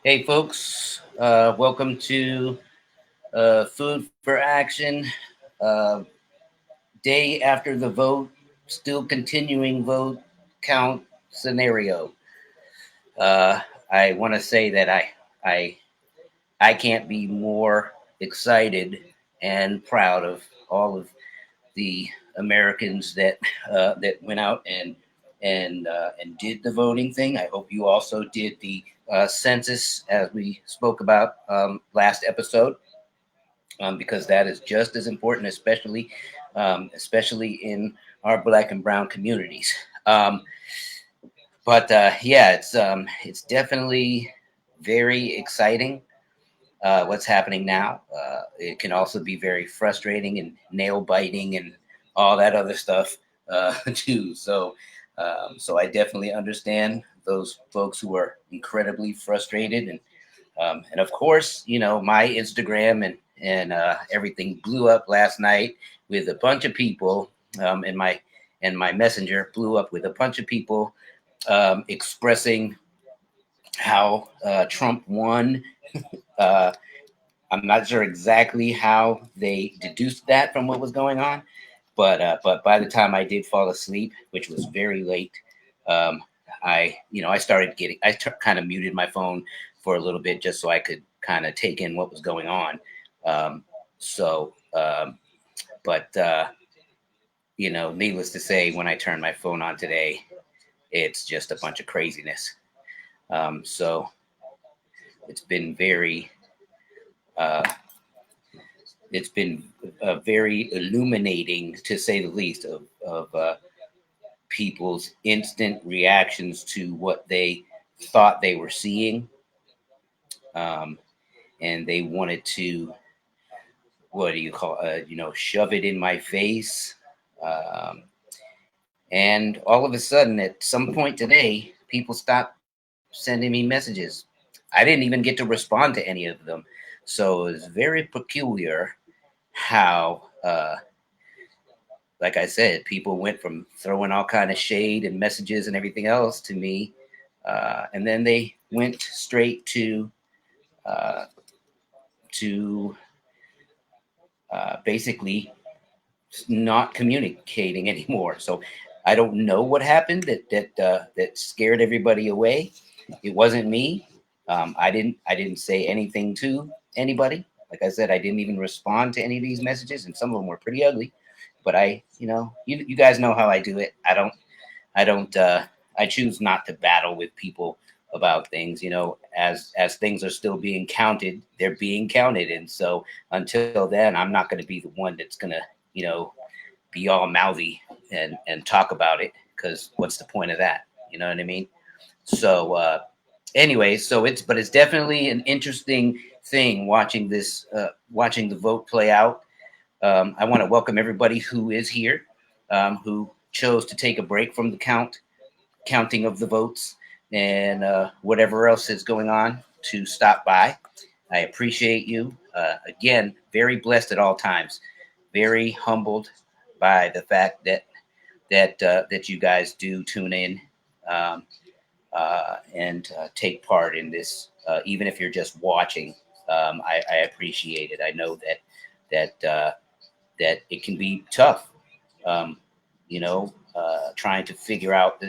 Hey, folks, welcome to Food for Action. Uh, Day after the vote, still continuing vote count scenario. Uh, I want to say that I, I can't be more excited and proud of all of the Americans that went out and did the voting thing. I hope you also did the census as we spoke about last episode, because that is just as important, especially in our Black and Brown communities. Um, but yeah, it's definitely very exciting what's happening now. It can also be very frustrating and nail biting and all that other stuff too. So I definitely understand those folks who are incredibly frustrated, and of course, my Instagram and everything blew up last night with a bunch of people, and my messenger blew up with a bunch of people expressing how Trump won. Uh, I'm not sure exactly how they deduced that from what was going on, but by the time I did fall asleep, which was very late, um, I started getting kind of muted my phone for a little bit just so I could kind of take in what was going on. Um, so, but needless to say, when I turned my phone on today, it's just a bunch of craziness. So it's been very uh, it's been very illuminating, to say the least, of people's instant reactions to what they thought they were seeing, um, and they wanted to, what do you call, shove it in my face. Um, and all of a sudden, at some point today, people stopped sending me messages. I didn't even get to respond to any of them. So it's very peculiar how like I said, people went from throwing all kind of shade and messages and everything else to me, and then they went straight uh, to basically not communicating anymore. So I don't know what happened that scared everybody away. It wasn't me. I didn't say anything to anybody. Like I said, I didn't even respond to any of these messages, and some of them were pretty ugly. But you guys know how I do it. I don't I choose not to battle with people about things. As things are still being counted, they're being counted, and so until then, I'm not going to be the one that's going to you know be all mouthy and talk about it, because what's the point of that? You know what I mean? So anyway, it's definitely an interesting thing watching the vote play out. I want to welcome everybody who is here, who chose to take a break from the counting of the votes and whatever else is going on to stop by. I appreciate you. Again, very blessed at all times. Very humbled by the fact that you guys do tune in, um, and take part in this, even if you're just watching. I appreciate it. I know that it can be tough, um, trying to figure out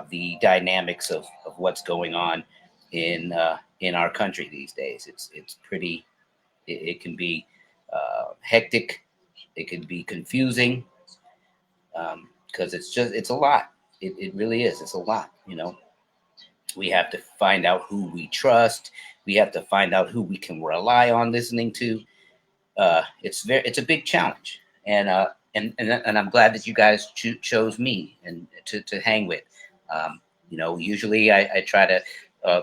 the dynamics of what's going on in our country these days. It's pretty. It can be hectic. It can be confusing, because it's a lot. It really is. It's a lot. We have to find out who we trust. We have to find out who we can rely on listening to. It's a big challenge, and I'm glad that you guys chose me and to hang with. Usually I try to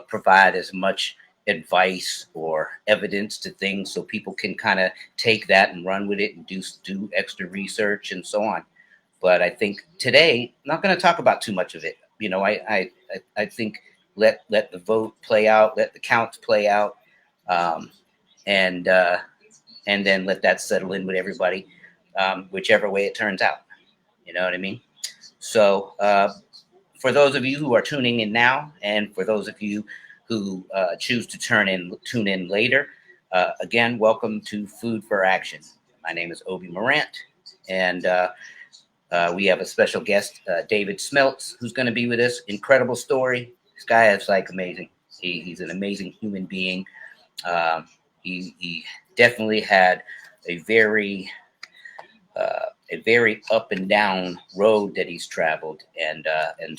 provide as much advice or evidence to things so people can kind of take that and run with it and do extra research and so on. But I think today I'm not going to talk about too much of it. I think let the vote play out, let the counts play out, um, and and then let that settle in with everybody, whichever way it turns out. You know what I mean? So, for those of you who are tuning in now, and for those of you who choose to tune in later. Again, welcome to Food for Action. My name is Obi Morant, and we have a special guest, David SMELTZ, who's going to be with us. Incredible story. This guy is like amazing. He's an amazing human being. He definitely had a very up and down road that he's traveled, and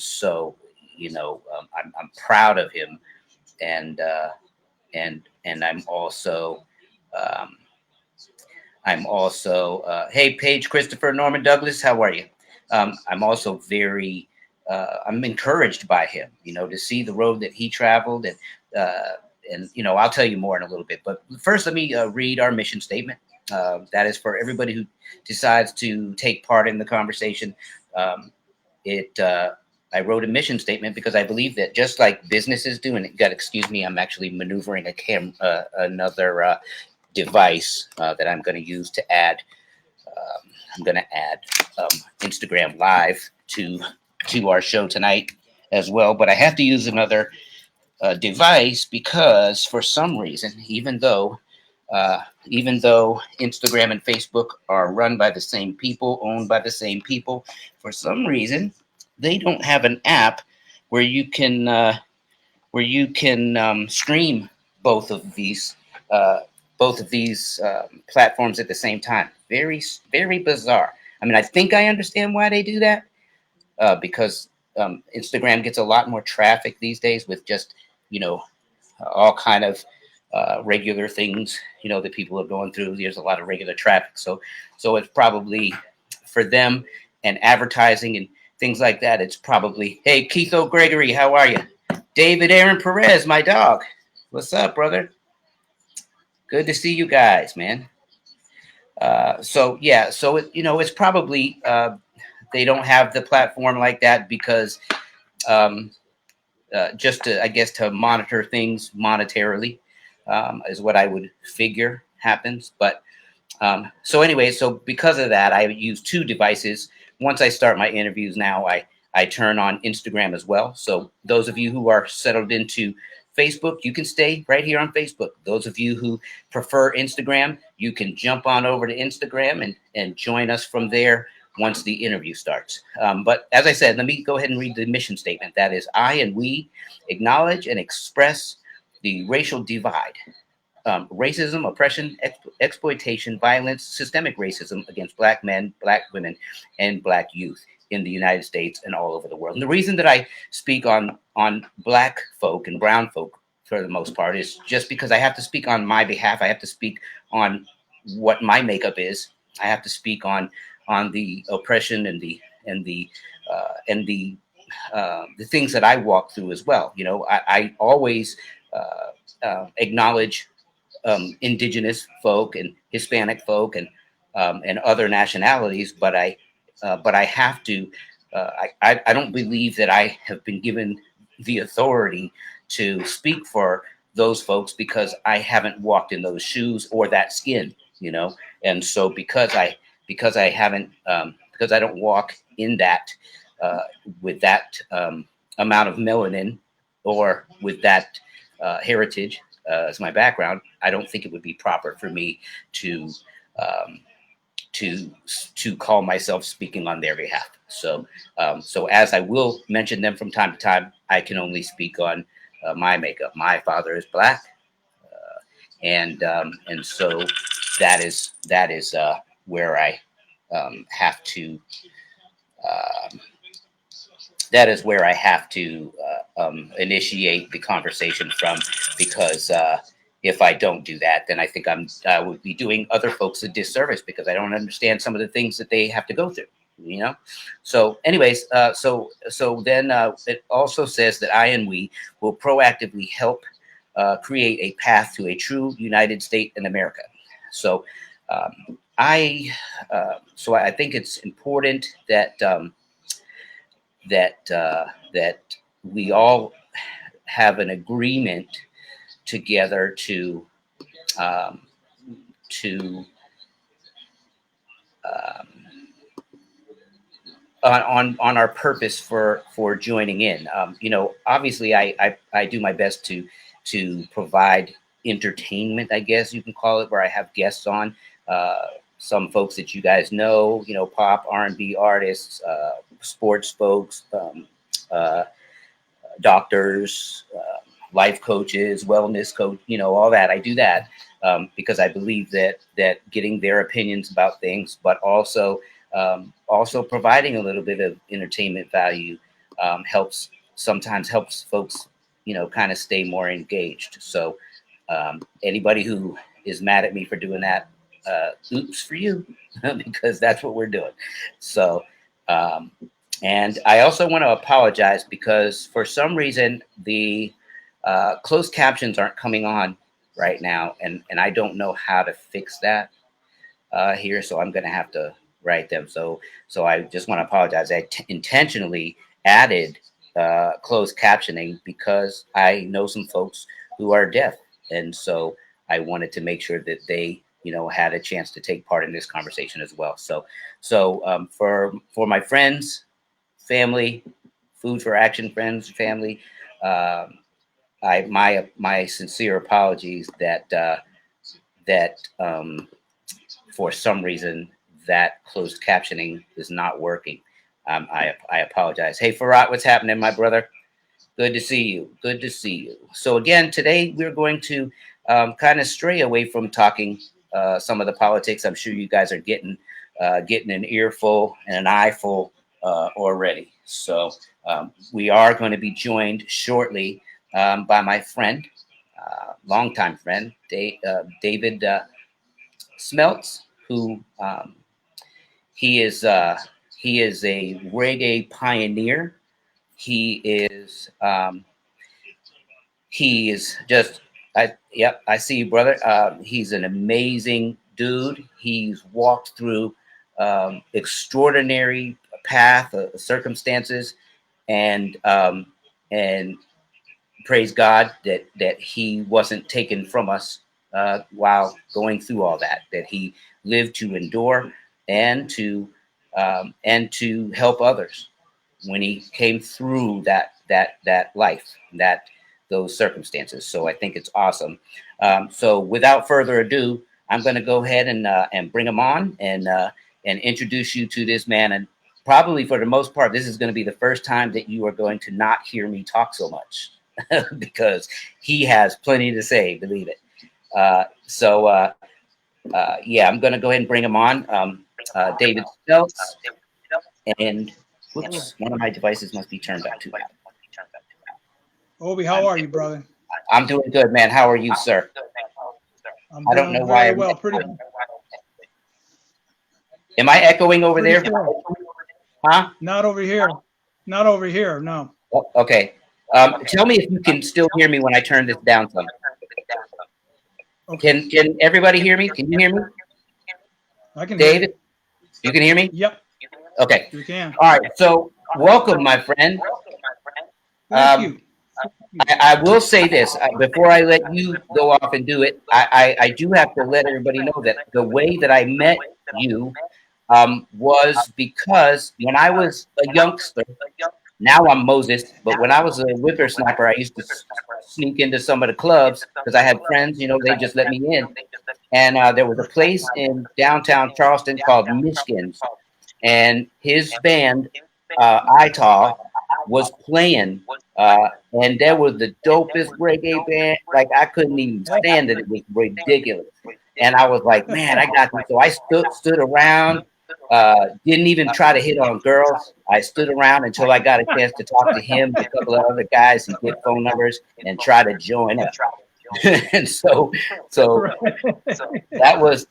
so I'm proud of him, and and um, I'm also hey Paige, Christopher, Norman, Douglas, how are you? I'm also I'm encouraged by him, to see the road that he traveled, and I'll tell you more in a little bit. But first, let me read our mission statement. That is for everybody who decides to take part in the conversation. It I wrote a mission statement because I believe that just like businesses do, and excuse me, I'm actually maneuvering another device that I'm going to use to add. I'm going to add Instagram Live to our show tonight as well, but I have to use another device because for some reason, even though Instagram and Facebook are run by the same people, owned by the same people, for some reason they don't have an app where you can stream both of these uh, platforms at the same time. Very very bizarre. I mean, I think I understand why they do that because Instagram gets a lot more traffic these days with just you know all kind of regular things that people are going through. There's a lot of regular traffic, so it's probably for them and advertising and things like that. It's probably, hey, Keith O'Gregory, how are you? David Aaron Perez, my dog, what's up, brother? Good to see you guys, man. So yeah, so it's probably they don't have the platform like that because um, just to, I guess, to monitor things monetarily is what I would figure happens. But so anyway, so because of that, I use two devices. Once I start my interviews now, I turn on Instagram as well. So those of you who are settled into Facebook, you can stay right here on Facebook. Those of you who prefer Instagram, you can jump on over to Instagram and join us from there once the interview starts. But as I said, let me go ahead and read the mission statement. That is, I and we acknowledge and express the racial divide, racism, oppression, exploitation, violence, systemic racism against Black men, Black women, and Black youth in the United States and all over the world. And the reason that I speak on Black folk and brown folk for the most part is just because I have to speak on my behalf. I have to speak on what my makeup is. I have to speak on the oppression and the things that I walk through as well. I always acknowledge indigenous folk and Hispanic folk and other nationalities, but I have to. I don't believe that I have been given the authority to speak for those folks because I haven't walked in those shoes or that skin, And so because I haven't because I don't walk in that with that amount of melanin or with that heritage as my background, I don't think it would be proper for me to um, to call myself speaking on their behalf. So as I will mention them from time to time, I can only speak on my makeup. My father is Black, and so that is where I have to. Um, that is where I have to initiate the conversation from, because if I don't do that, then I think I would be doing other folks a disservice because I don't understand some of the things that they have to go through. So anyways, so then it also says that I and we will proactively help create a path to a true United States in America. So I think it's important that that we all have an agreement together um, to um, on our purpose for joining in. Obviously, I do my best to to provide entertainment, I guess you can call it, where I have guests on. Some folks that you guys know, pop, R&B artists, sports folks, uh, doctors, life coaches, wellness coach, all that. I do that because I believe that getting their opinions about things, but also providing a little bit of entertainment value sometimes helps folks, kind of stay more engaged. So anybody who is mad at me for doing that, oops for you, because that's what we're doing. So, and I also want to apologize because for some reason the closed captions aren't coming on right now, and I don't know how to fix that here. So I'm going to have to write them. So I just want to apologize. I intentionally added closed captioning because I know some folks who are deaf, and so I wanted to make sure that they had a chance to take part in this conversation as well. So for my friends, family, Food for Action friends, family, my sincere apologies that for some reason that closed captioning is not working. I apologize. Hey, Farhat, what's happening, my brother? Good to see you. Good to see you. So again, today we're going to kind of stray away from talking some of the politics. I'm sure you guys are getting an earful and an eyeful already. So we are going to be joined shortly by my friend, longtime friend, David SMELTZ, who he is a reggae pioneer. He is just, I see you, brother. He's an amazing dude. He's walked through extraordinary path circumstances, and praise God that he wasn't taken from us while going through all that. That he lived to endure and to help others when he came through that life, those circumstances. So I think it's awesome. So without further ado, I'm going to go ahead and bring him on and introduce you to this man. And probably for the most part, this is going to be the first time that you are going to not hear me talk so much because he has plenty to say, believe it. Yeah, I'm going to go ahead and bring him on. David SMELTZ. And whoops, one of my devices must be turned up too loud. Obi, how are you, brother? I'm doing good, man. How are you, sir? I don't know why. Well, pretty. Am I echoing over there? Sure. Huh? Not over here. Not over here. No. Oh, okay. Tell me if you can still hear me when I turn this down some. Okay. Can everybody hear me? Can you hear me? I can. David, you can hear me? Yep. Okay. You can. All right. So welcome, my friend. Thank you. I will say this before I let you go off and do it. I do have to let everybody know that the way that I met you was because when I was a youngster, now I'm Moses, but when I was a whippersnapper, I used to sneak into some of the clubs because I had friends, they just let me in. And there was a place in downtown Charleston called Michigan's, and his band, Ital, was playing, and there was the dopest reggae band. Like, I couldn't even stand it. It was ridiculous. And I was like, man, I got this. So I stood around, didn't even try to hit on girls. I stood around until I got a chance to talk to him, a couple of other guys, and get phone numbers and try to join up. And so that was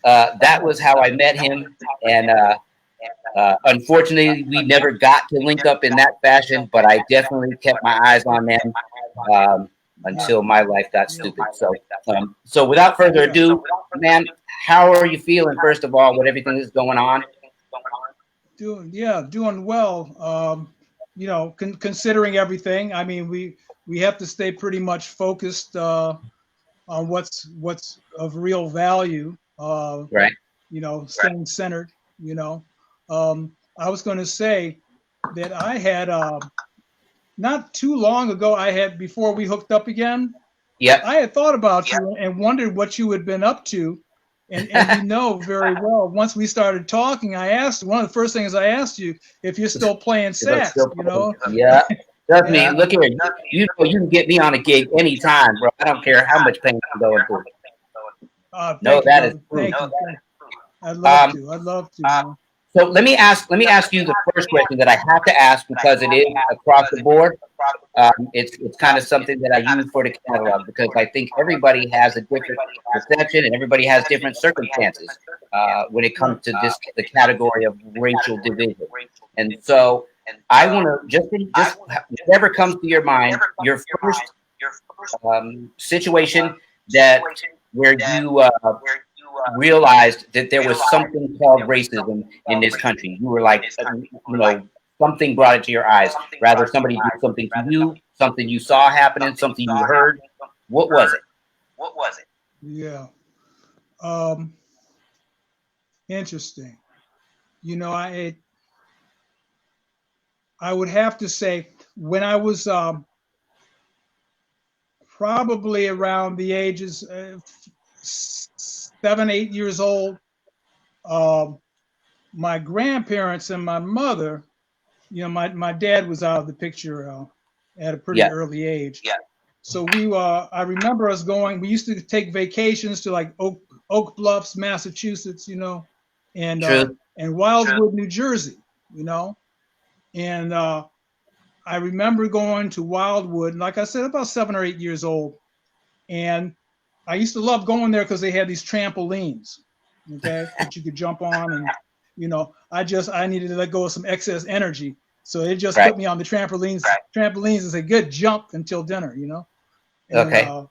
how I met him. And unfortunately, we never got to link up in that fashion, but I definitely kept my eyes on them until my life got stupid. So without further ado, man, how are you feeling, first of all, with everything that's going on? Doing well. Considering everything, I mean, we have to stay pretty much focused on what's of real value. Right. Staying centered. I was going to say that I had not too long ago. Before we hooked up again, Yep. I had thought about you and wondered what you had been up to. And you know very well, once we started talking, I asked, one of the first things I asked you, if you're still playing sax, you know? Yeah. Trust me, Yeah. look here. You know you can get me on a gig anytime, bro. I don't care how much pain I'm going through. No, Thank you, that is brother. true. Thank you. I'd love Um, to. I'd love to. Man. so let me ask you the first question that I have to ask because it is across the board. It's kind of something that I use for the catalog because I think everybody has a different perception and everybody has different circumstances when it comes to this the category of racial division. And so I want to just whatever comes to your mind, your first situation that where you realized that there was something called racism in this country. You were like, something brought it to your eyes. Rather, somebody did something to you, something you saw happening, something you heard. What was it? Yeah. Interesting. You know, I would have to say when I was probably around the ages 7, 8 years old, my grandparents and my mother, you know, my dad was out of the picture at a pretty early age. Yeah. So I remember us going, we used to take vacations to like Oak Bluffs, Massachusetts, you know, and Wildwood, New Jersey, you know. And I remember going to Wildwood, like I said, about 7 or 8 years old. And I used to love going there because they had these trampolines, okay, that you could jump on. And, you know, I needed to let go of some excess energy. So it just put me on the trampolines and said, good, jump until dinner, you know. And,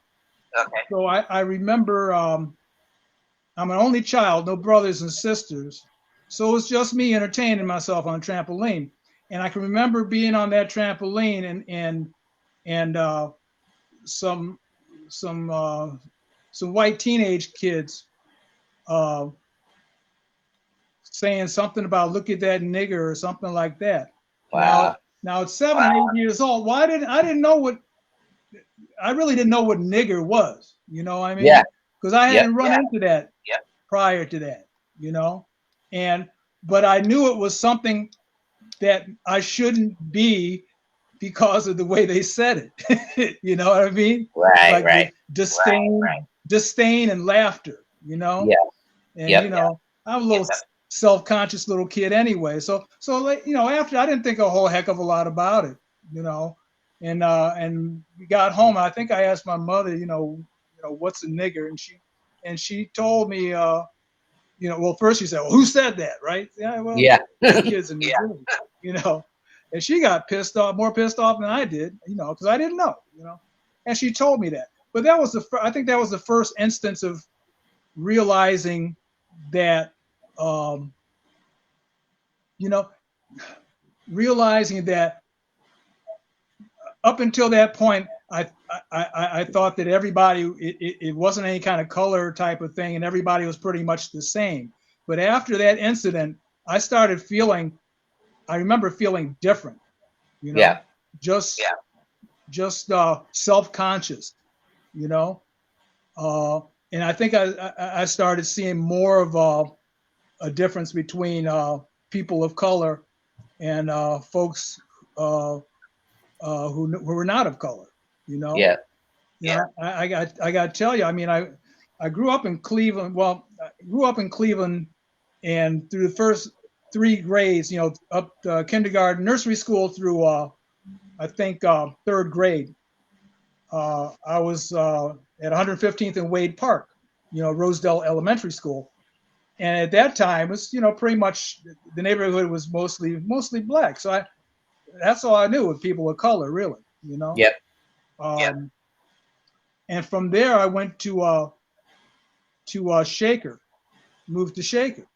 so I remember I'm an only child, no brothers and sisters. So it was just me entertaining myself on a trampoline. And I can remember being on that trampoline and some white teenage kids saying something about look at that nigger or something like that. Wow. Now at 7, 8 years old, I really didn't know what nigger was. You know what I mean? Yeah. Because I hadn't run into that prior to that, you know? But I knew it was something that I shouldn't be because of the way they said it. You know what I mean? Right. Disdain and laughter, you know? Yeah. And, you know, I'm a little self-conscious little kid anyway. So like, you know, after I didn't think a whole heck of a lot about it, you know? And we got home. I think I asked my mother, you know, what's a nigger? And she told me, you know, well, first she said, well, who said that, right? Yeah, well, kids in New Jersey, you know. And she got more pissed off than I did, you know, because I didn't know, you know. And she told me that. But I think that was the first instance of realizing that, you know, realizing that up until that point, I thought that everybody, it wasn't any kind of color type of thing, and everybody was pretty much the same. But after that incident, I remember feeling different, you know, just self-conscious, you know. And I think I started seeing more of a difference between people of color and folks who were not of color, you know. I got to tell you, I mean, I grew up in Cleveland. Well, I grew up in Cleveland, and through the first 3 grades, you know, up kindergarten, nursery school through I think 3rd grade, I was at 115th and Wade Park, you know, Rosedale Elementary School. And at that time, it was, you know, pretty much the neighborhood was mostly black. So that's all I knew with people of color, really, you know. And from there, I went to Shaker, moved to Shaker.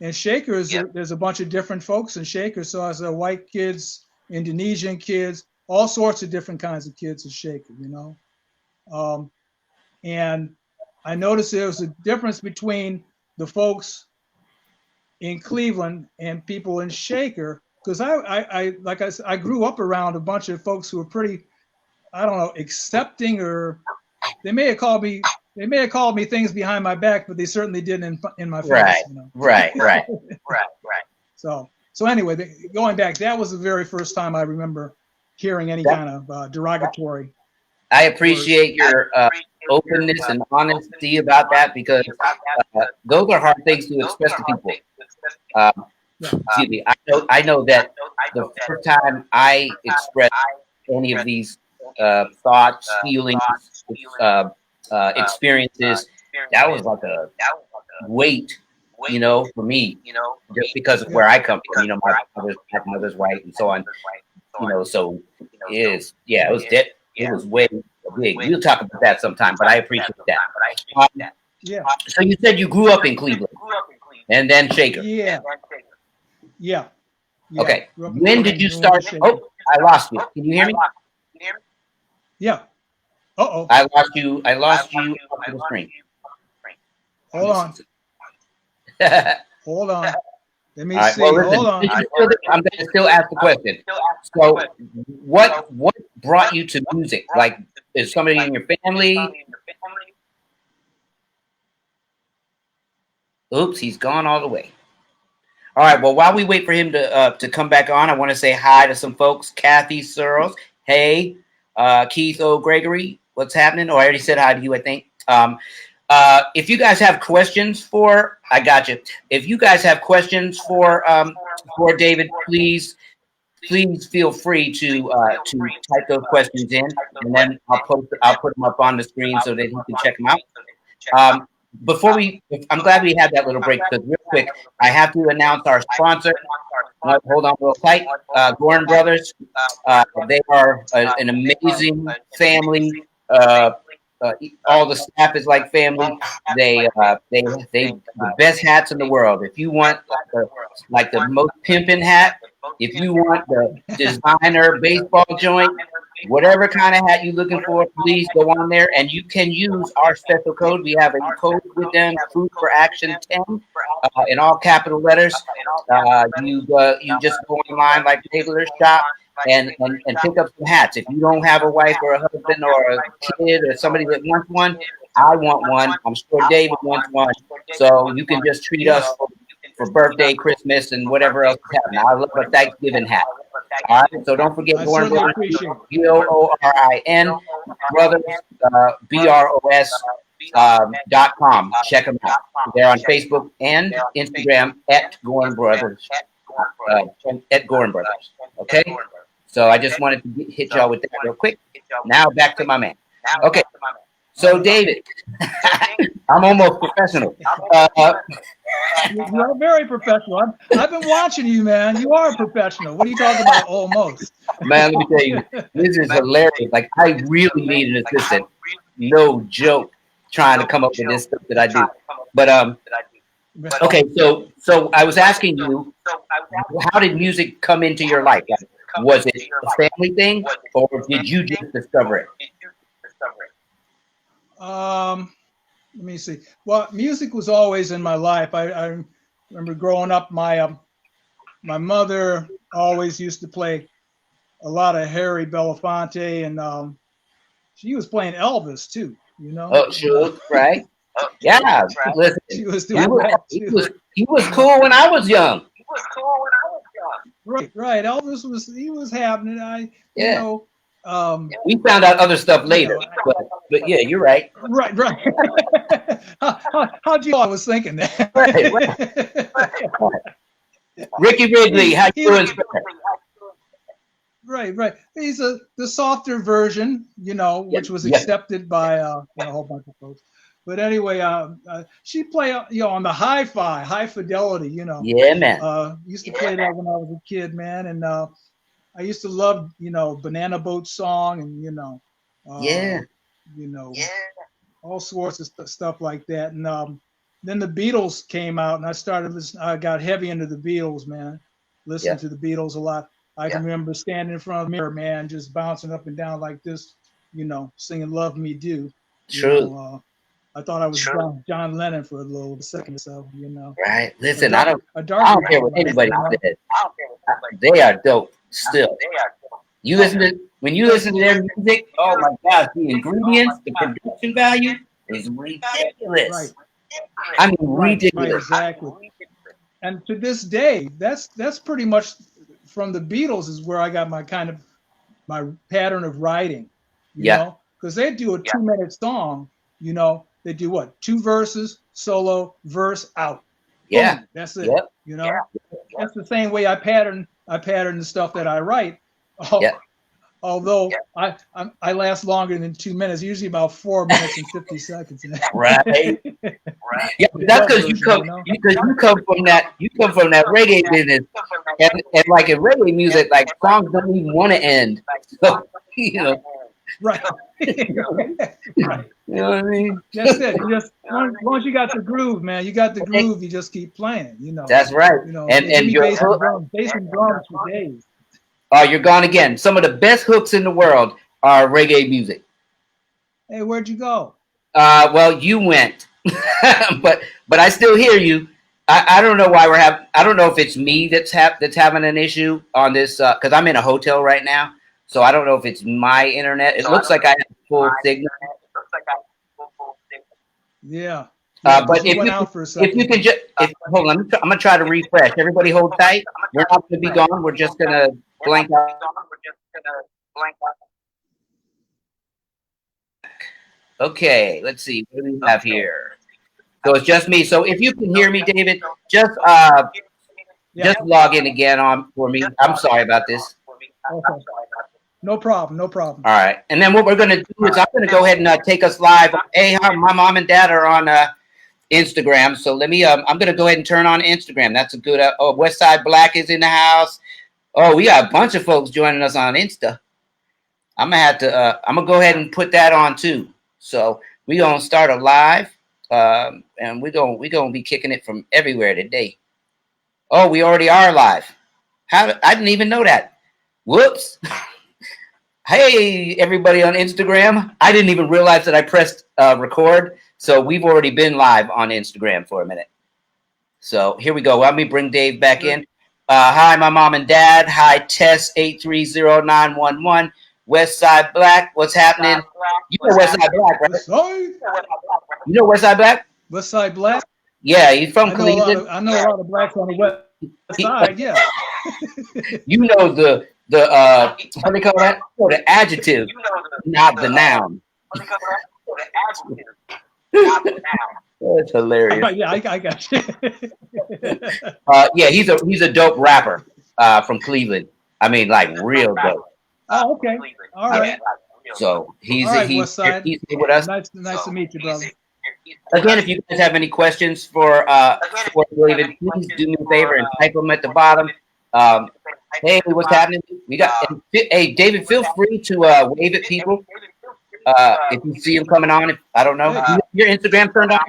And Shaker there's a bunch of different folks in Shaker. So I said white kids, Indonesian kids, all sorts of different kinds of kids in Shaker, you know. And I noticed there was a difference between the folks in Cleveland and people in Shaker, because I grew up around a bunch of folks who were pretty, I don't know, accepting or they may have called me things behind my back, but they certainly didn't in my face. Right, you know? right. So anyway, going back, that was the very first time I remember hearing any kind of derogatory. I appreciate your openness and honesty about that, because those are hard things to express to people. Excuse me. I know that the first time I expressed any of these thoughts, feelings, experiences, that was like a weight, you know, for me, just because of where I come from. You know, my mother's white and so on. You know, so it was way big. We'll talk about that sometime, but I appreciate that. So you said you grew up in Cleveland and then Shaker. Yeah. Okay. When did you start? Oh, I lost you. Can you hear me? Yeah. I lost you off the screen. Hold on. Hold on. Let me see. Well, listen, hold on. I'm going to still ask the question. So, what brought you to music? Like, is somebody in your family? Oops, he's gone all the way. All right. Well, while we wait for him to come back on, I want to say hi to some folks. Kathy Searles. Hey, Keith O'Gregory. What's happening? Oh, I already said hi to you, I think. If you guys have questions for, I got you. If you guys have questions for David, please feel free to type those questions in, and then I'll put them up on the screen so that he can check them out. I'm glad we had that little break, because real quick, I have to announce our sponsor. Hold on real tight. Goorin Brothers. They are an amazing family. All the staff is like family. They the best hats in the world. If you want like the most pimping hat, if you want the designer baseball joint, whatever kind of hat you're looking for, please go on there, and you can use our special code. We have a code with them, Food for Action 10, in all capital letters. You just go online like regular shop and pick up some hats. If you don't have a wife or a husband or a kid or somebody that wants one, I want one. I'm sure David wants one. So you can just treat us for birthday, Christmas, and whatever else is happening. I love a Thanksgiving hat. All right, so don't forget Goorin Brothers, Goorin Brothers, BROS.com. Check them out. They're on Facebook and Instagram at Goorin Brothers. At Goorin Brothers. Okay, so I just wanted to hit y'all with that real quick. Now back to my man. Okay, so David, I'm almost professional. You're very professional. I've been watching you, man. You are a professional. What are you talking about? Almost. Man, let me tell you, this is hilarious. Like, I really need an assistant. No joke, trying to come up with this stuff that I do. But okay, so I was asking you, how did music come into your life? Like, was it a family thing, or did you just discover it? Let me see. Well, music was always in my life. I remember growing up, my mother always used to play a lot of Harry Belafonte, and she was playing Elvis too. You know? Oh, sure, right? Yeah, listen, she was doing that too. He was cool when I was young. Right. Elvis was happening. You know. We found out other stuff later, but yeah, you're right. Right. How'd you know I was thinking that? Right. Ricky Ridley, how you doing? Right. He's the softer version, you know, which was accepted by a whole bunch of folks. But anyway, she played, on the high fidelity, you know. Yeah, man. Used to play that when I was a kid, man, and I used to love, Banana Boat Song, and all sorts of stuff like that. And then the Beatles came out, and I started listening. I got heavy into the Beatles, man. Listening to the Beatles a lot. I can remember standing in front of the mirror, man, just bouncing up and down like this, singing "Love Me Do." True. I thought I was John Lennon for a little second or so, Right. Listen, I don't care what anybody says. They are dope still. You listen to when you listen to their music. Oh my gosh, the ingredients, the production value is ridiculous. Right. I mean, ridiculous. Right, exactly. And to this day, that's pretty much from the Beatles is where I got my my pattern of writing, you know, because they do a 2-minute song, you know, they do what? 2 verses, solo, verse, out. Yeah. Boom, that's it. You know, that's the same way I pattern the stuff that I write. Although I last longer than 2 minutes, usually about 4 minutes and 50 seconds. Right. Yeah, that's because you come from that reggae business, and like in reggae music, like songs don't even want to end. So, you know. Right. Right. You know what I mean? That's it. You just once you got the groove, man, you got the groove. You just keep playing. You know. That's right. You know, and your bass and drums for days. Oh, you're gone again. Some of the best hooks in the world are reggae music. Hey, where'd you go? Well, you went, but I still hear you. I don't know why we're having. I don't know if it's me that's having an issue on this because I'm in a hotel right now, so I don't know if it's my internet. It looks like I have full signal. Yeah. But if you can just hold on, I'm gonna try to refresh. Everybody, hold tight. We're not gonna be gone. We're just gonna blank out. Okay, let's see. What do we have here? So it's just me. So if you can hear me, David, just log in again for me. I'm sorry about this. Okay. No problem. No problem. All right. And then what we're going to do is I'm going to go ahead and take us live. Hey, my mom and dad are on Instagram. So let me, I'm going to go ahead and turn on Instagram. That's a good, Westside Black is in the house. Oh, we got a bunch of folks joining us on Insta. I'm going to have to, I'm going to go ahead and put that on too. So we're going to start a live and we're going to be kicking it from everywhere today. Oh, we already are live. I didn't even know that. Whoops. Hey, everybody on Instagram. I didn't even realize that I pressed record. So we've already been live on Instagram for a minute. So here we go. Let me bring Dave back in. Hi, my mom and dad. Hi, Tess 830-911. Westside Black. What's happening? You know Westside Black, right? You know Westside Black? Westside Black? Yeah, he's from Cleveland. I know a lot of blacks on the west side, yeah. You know the what do they call that? Oh, the adjective, not the noun. That's hilarious. Yeah, I got you. Yeah, he's a dope rapper from Cleveland. I mean, like real dope. Oh, okay. All right. So he's right, here with us. Nice to meet you, brother. Again, if you guys have any questions for David, please do me a favor and type them at the bottom. Hey, what's happening? We got. Hey, David, feel free to wave at people if you see them coming on. I don't know. Your Instagram turned on?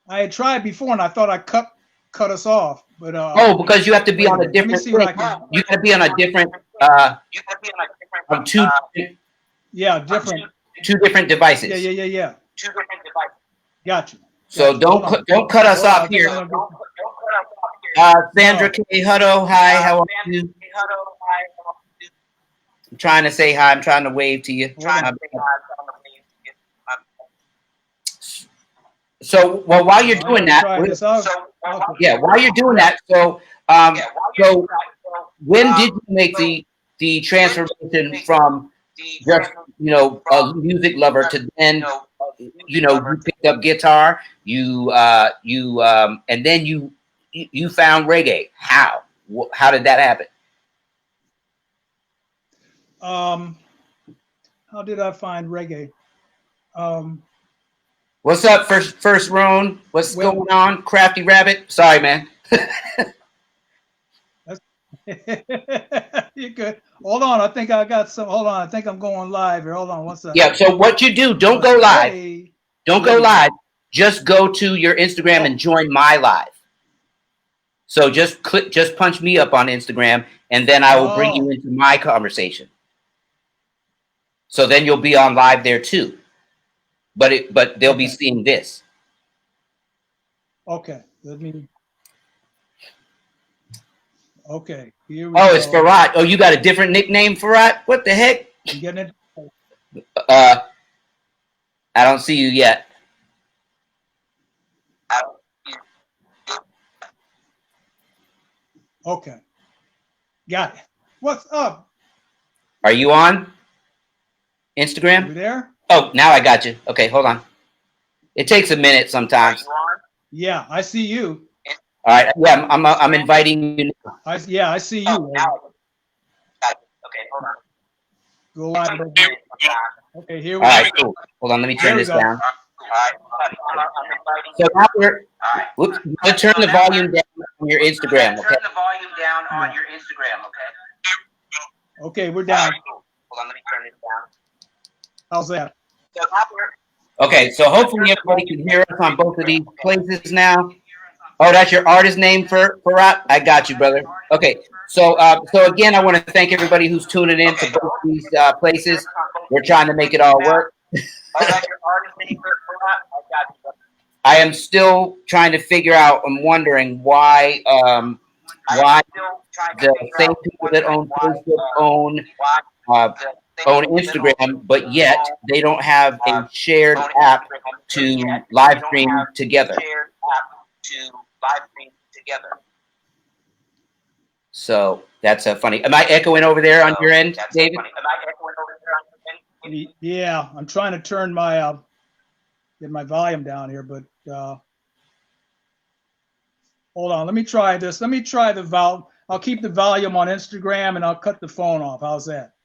I had tried before, and I thought I cut us off, but because you have to be on a different. You got to be on a different. Two. Yeah, different. 2 different devices. Yeah. 2 different devices. Gotcha. So don't cut us off here. Sandra K. Hutto, hi, how are you? I'm trying to say hi. I'm trying to wave to you. So, while you're doing that, while you're doing that, so when did you make the transformation from just a music lover to then you picked up guitar, and then you found reggae? How did that happen? How did I find reggae? What's up, first Roan? What's going on, Crafty Rabbit? Sorry, man. You're good. Hold on, I think I got some. Hold on, I think I'm going live here. Hold on, one second. Yeah. So what you do? Don't go live. Don't go live. Just go to your Instagram and join my live. So just punch me up on Instagram, and then I will bring you into my conversation. So then you'll be on live there too. But they'll be seeing this. Okay. Let me. Okay, here we Oh, go. it's Farhat. Oh, you got a different nickname, Farhat? What the heck? You getting it? I don't see you yet. Okay, got it. What's up? Are you on Instagram? You there? Oh, now I got you. Okay, hold on. It takes a minute sometimes. Yeah, I see you. All right. Yeah, I'm inviting you. I see you. Okay, hold on. Go live. Okay, here we All go. right, cool. Hold on, let me turn this There we down. So now whoops, you gotta turn the volume down on your Instagram, okay? Okay, we're down. Hold on, let me turn this down. How's that? Okay, so hopefully everybody can hear us on both of these places now. Oh, that's your artist name for Farhat? I got you, brother. Okay, so again, I want to thank everybody who's tuning in to both these places. We're trying to make it all work. I am still trying to figure out. I'm wondering why the same people that own Facebook own Instagram, but yet they don't have a shared app to live stream together. So that's funny. Am I echoing over there on your end, David? Yeah, I'm trying to turn my get my volume down here, but hold on. Let me try this. Let me try the volume. I'll keep the volume on Instagram and I'll cut the phone off. How's that?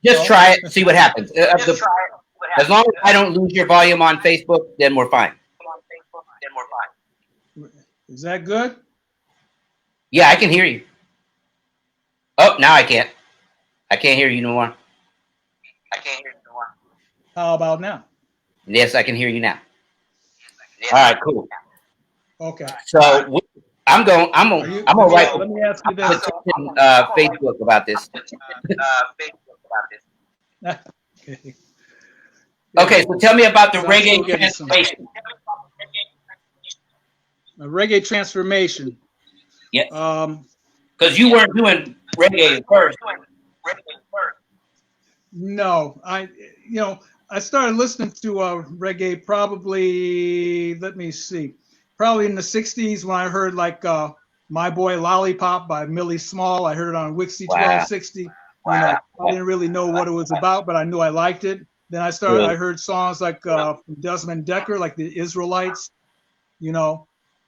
Just try it. See what happens. As long as I don't lose your volume on Facebook, then we're fine. Is that good? Yeah, I can hear you. Oh, now I can't. I can't hear you no more. How about now? Yes, I can hear you now. All right, cool. Okay. So I'm going. I'm gonna write. Let me ask you this. Facebook about this. Okay. Okay, so tell me about the reggae transformation. A reggae transformation. Yeah. Because you weren't doing reggae at first. No, I started listening to reggae probably, let me see, probably in the 60s when I heard like My Boy Lollipop by Millie Small. I heard it on Wixie 1260. I didn't really know what it was about, but I knew I liked it. Then I heard songs like from Desmond Decker, like the Israelites,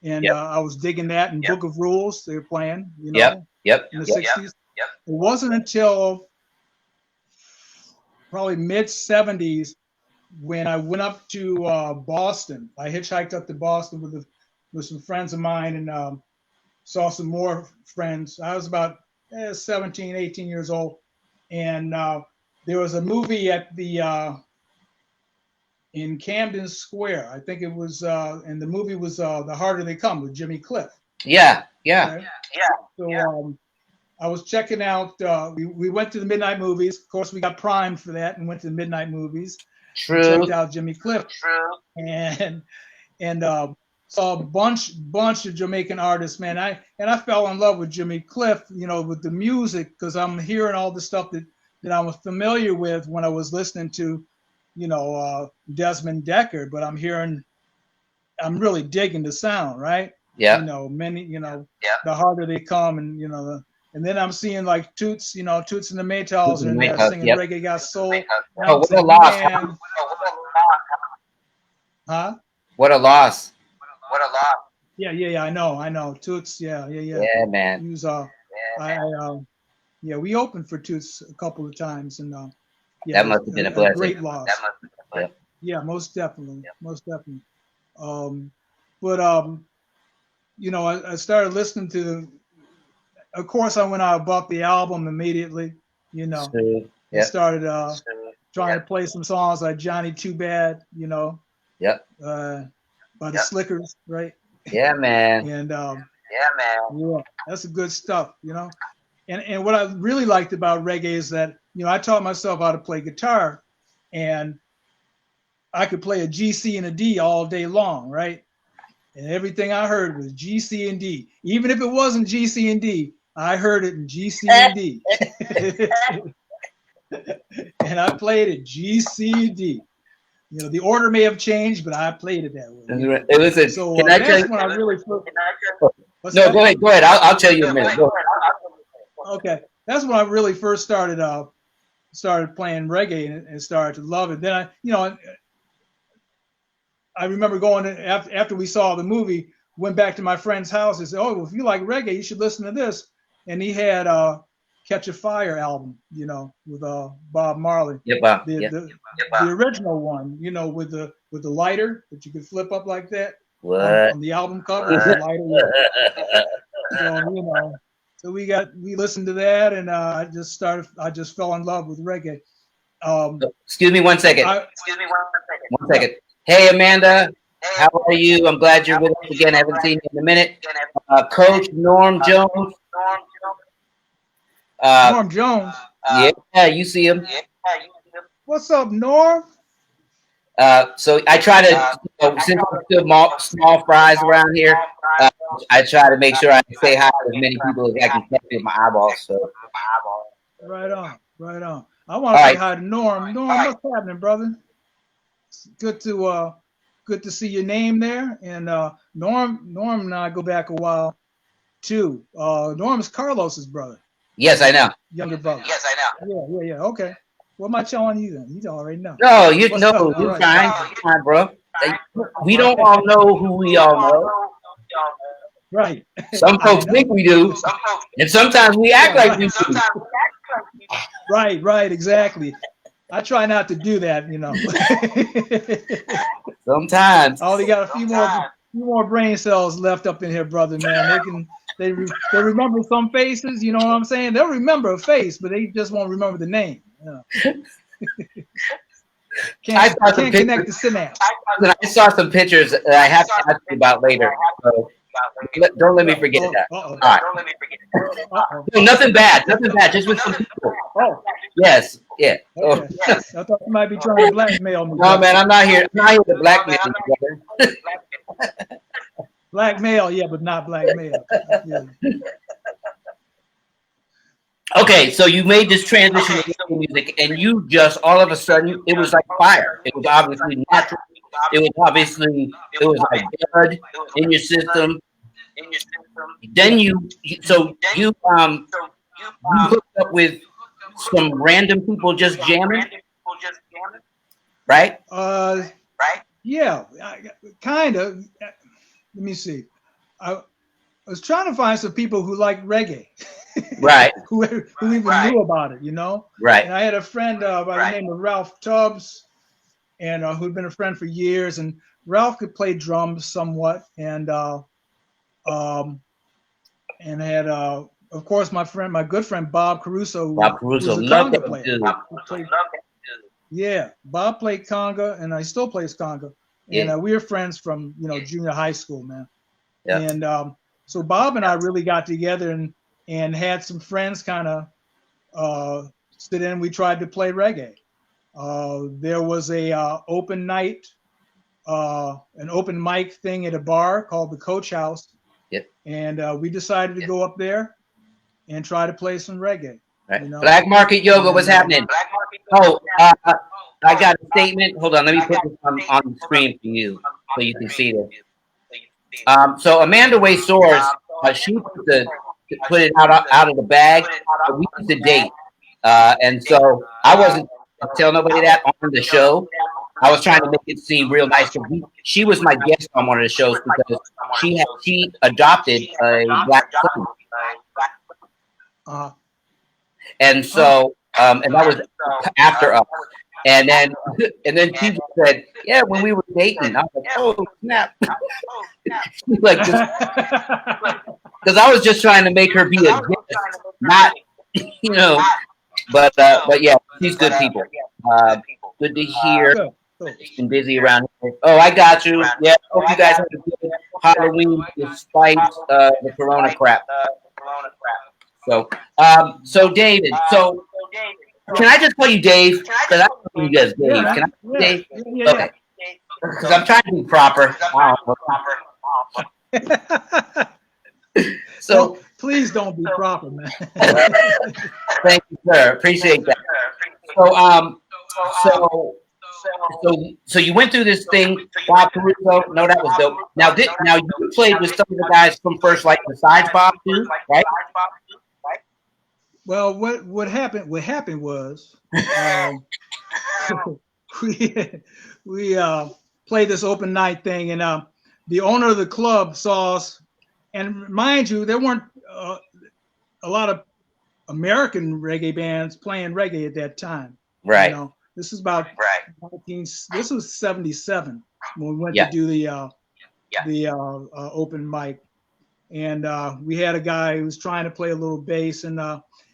and I was digging that, and Book of Rules they were playing, in the 60s. It wasn't until probably mid 70s when I went up to Boston. I hitchhiked up to Boston with some friends of mine and saw some more friends. I was about 17, 18 years old. And there was a movie at in Camden Square. I think it was, and the movie was The Harder They Come with Jimmy Cliff. Yeah. Okay? So I was checking out, we went to the midnight movies. Of course, we got primed for that and went to the midnight movies. True. Checked out Jimmy Cliff. True. And saw a bunch of Jamaican artists, man. I fell in love with Jimmy Cliff, with the music, because I'm hearing all the stuff that I was familiar with when I was listening to, Desmond Decker. But I'm really digging the sound, right? Yeah. The Harder They Come, and then I'm seeing like Toots, Toots and the Maytals in there singing Reggae Got Soul. Oh, what a loss. Huh? What a loss. Yeah, I know. Toots, yeah. Yeah, man. He was, we opened for Toots a couple of times, and that must have been a blessing. Great loss. Yeah, most definitely. I started listening to. Of course, I went out and bought the album immediately. I started trying to play some songs like Johnny Too Bad. By the Slickers, right? Yeah, man. And yeah, that's the good stuff, And what I really liked about reggae is that I taught myself how to play guitar, and I could play a G, C, and a D all day long, right? and everything I heard was G, C, and D. Even if it wasn't G, C, and D, I heard it in G, C, and D. And I played it G, C, and D. You know, the order may have changed, but I played it that way. Hey, listen, so can I that's when I really first. No, go ahead. I'll tell you in a minute. Go ahead. Okay, that's when I really first started playing reggae and started to love it. Then I remember going after we saw the movie, went back to my friend's house and said, "Oh, well, if you like reggae, you should listen to this." And he had Catch a Fire album, you know, with Bob Marley. Yeah, Bob. The original one, you know, with the lighter that you could flip up like that. What? On the album cover, the lighter. So, you know, so we listened to that, and I just fell in love with reggae. Excuse me one second. One second. Hey, Amanda, how are you? I'm glad you're with us again. I haven't seen you in a minute. Coach Norm Jones. Norm Jones. Yeah, you see him. What's up, Norm? So I try to, since I'm still small fries around here, I try to make sure I say hi to as many people as I can catch with my eyeballs. So. Right on. I want to say hi to Norm. Norm, what's happening, brother? It's good to see your name there. And Norm and I go back a while too. Norm's Carlos's brother. Yes, I know. Younger brother. Yes, I know. Yeah. Okay. What am I telling you then? You already know. No, you're fine. You're fine, bro. We don't all know who we all know. Right. Some folks think we do, and sometimes we act like we do. Right, exactly. I try not to do that, you know. Sometimes. I only got a few more brain cells left up in here, brother, man. They remember some faces, you know what I'm saying? They'll remember a face, but they just won't remember the name. You know? Can't connect the synapse. I saw some pictures that I have to ask you about later. So don't let me forget that. All right. No, nothing bad. Just with some people. Oh. Yes. Yeah. Okay. I thought you might be trying to blackmail me. No, man, I'm not here to blackmail you, brother. Blackmail, yeah, but not blackmail. Yeah. Okay, so you made this transition to music, and you just all of a sudden it was like fire. It was obviously natural. It was like blood in your system. Then you hooked up with some random people just jamming, right? Yeah, kind of. Let me see. I was trying to find some people who like reggae. Right. who even knew about it, you know? Right. And I had a friend by the name of Ralph Tubbs, and who'd been a friend for years. And Ralph could play drums somewhat, and had of course my good friend Bob Caruso. Bob Caruso, love that player. Yeah, Bob played conga, and he still plays conga. And we were friends from junior high school, man. Yeah. And so Bob and I really got together and had some friends kind of sit in. We tried to play reggae. There was a open night, an open mic thing at a bar called the Coach House. Yep. And we decided to go up there and try to play some reggae. Right. Black Market Yoga, what's happening? I got a statement. Hold on, let me put this on the screen for you so you can see this. So Amanda Way Soares, she put it out of the bag. But we used to date, and so I wasn't telling nobody that on the show. I was trying to make it seem real nice. She was my guest on one of the shows because she adopted a black son, and so and that was after us. And then she said, "Yeah, when we were dating." I was like, "Oh snap!" She's like, because I was just trying to make her be a guest, not, But yeah, she's good people. Good to hear. Been busy around here. Oh, I got you. Yeah, hope you guys had a good Halloween despite the Corona crap. So David, can I just call you Dave? Because I don't know you guys Dave. Can I call you Dave? Okay. Because I'm trying to be proper. So please don't be proper, man. Thank you, sir. Appreciate that. So you went through this thing, Bob Caruso. No, that was dope. Now you played with some of the guys from First Light besides Bob too, right? Well, what happened? What happened was we played this open night thing, and the owner of the club saw us. And mind you, there weren't a lot of American reggae bands playing reggae at that time. Right. You know, this is about this was 77 when we went to do the open mic, and we had a guy who was trying to play a little bass, and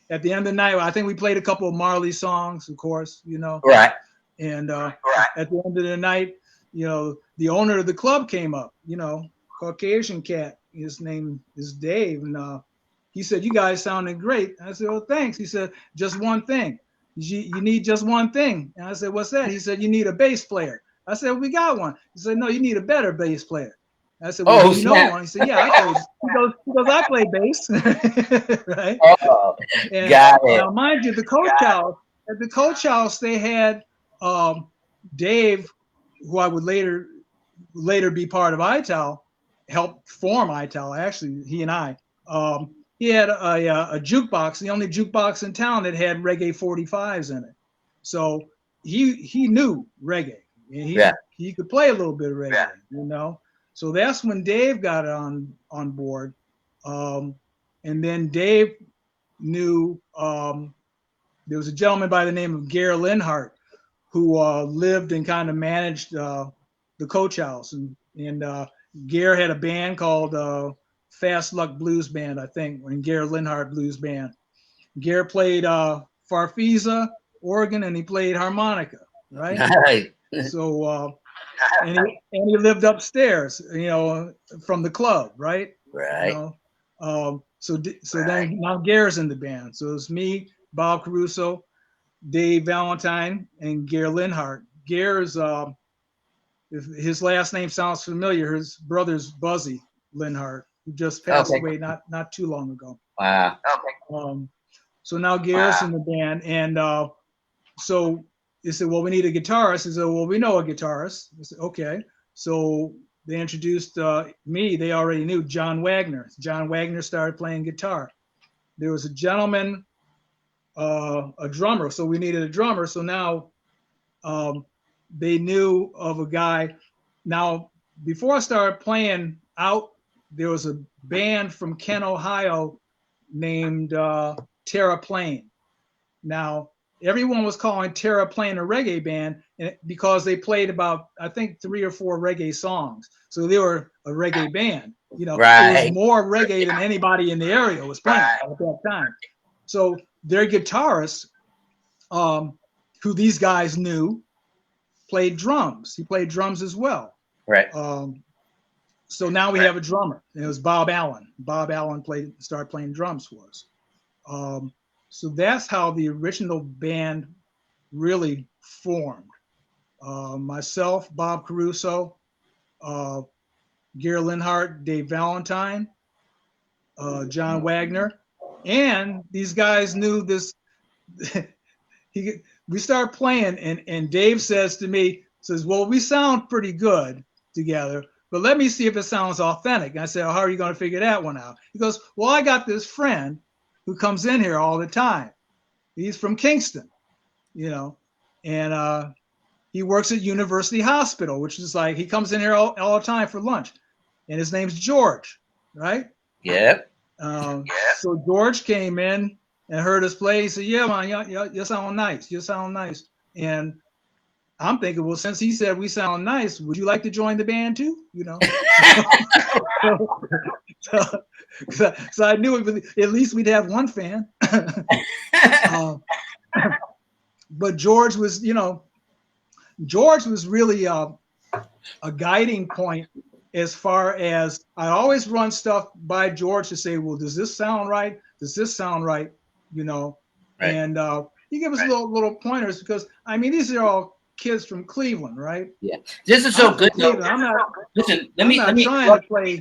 at the end of the night, I think we played a couple of Marley songs, of course, you know. Right. And at the end of the night, you know, the owner of the club came up, you know, Caucasian cat. His name is Dave, and he said, "You guys sounded great." I said, "Oh, thanks." He said, "Just one thing. You need just one thing." And I said, "What's that?" He said, "You need a bass player." I said, "We got one." He said, "No, you need a better bass player." I said, "Well, do you know one?" He said, "Yeah, I play." He goes, "I play bass." Right? Oh, and got it. Now, mind you, at the coach house, they had Dave, who I would later be part of ITAL, helped form ITAL. Actually, he and I. He had a jukebox, the only jukebox in town that had reggae 45s in it. So he knew reggae. And he could play a little bit of reggae, you know. So that's when Dave got on board. And then Dave knew there was a gentleman by the name of Gare Linhart who lived and kind of managed the coach house. And Gare had a band called Fast Luck Blues Band, I think, and Gare Linhart Blues Band. Gare played farfisa, organ, and he played harmonica, right? Right. So, and he lived upstairs, you know, from the club, right? Right. You know? So then now Gare's in the band. So it's me, Bob Caruso, Dave Valentine, and Gare Linhart. Gare's if his last name sounds familiar, his brother's Buzzy Linhart, who just passed away not too long ago. Wow. So now Gare's in the band, and so they said, "Well, we need a guitarist." He said, "Well, we know a guitarist." I said, "Okay." So they introduced me. They already knew John Wagner. John Wagner started playing guitar. There was a gentleman, a drummer. So we needed a drummer. So now they knew of a guy. Now, before I started playing out, there was a band from Kent, Ohio named Terra Plain. Now, everyone was calling Terra Plain a reggae band because they played about, I think, 3 or 4 reggae songs. So they were a reggae band. You know, it was more reggae than anybody in the area was playing at that time. So their guitarist, who these guys knew, played drums. He played drums as well. Right. So now we have a drummer. It was Bob Allen. Bob Allen started playing drums for us. So that's how the original band really formed. Myself, Bob Caruso, Gare Linhart, Dave Valentine, John Wagner, and these guys knew this. We started playing, and Dave says to me, "Well, we sound pretty good together, but let me see if it sounds authentic." And I said, "Oh, how are you going to figure that one out?" He goes, "Well, I got this friend who comes in here all the time. He's from Kingston, you know, and he works at University Hospital, which is like, he comes in here all the time for lunch. And his name's George, right?" Yep. So George came in and heard us play. He said, "Yeah, man, you sound nice. You sound nice." And I'm thinking, well, since he said we sound nice, would you like to join the band too? You know. So I knew at least we'd have one fan. But George was, you know, really a guiding point as far as I always run stuff by George to say, well, does this sound right? Does this sound right? You know, and he gave us little pointers because, I mean, these are all kids from Cleveland, right? Yeah, this is so good. I'm not Listen, let me trying to play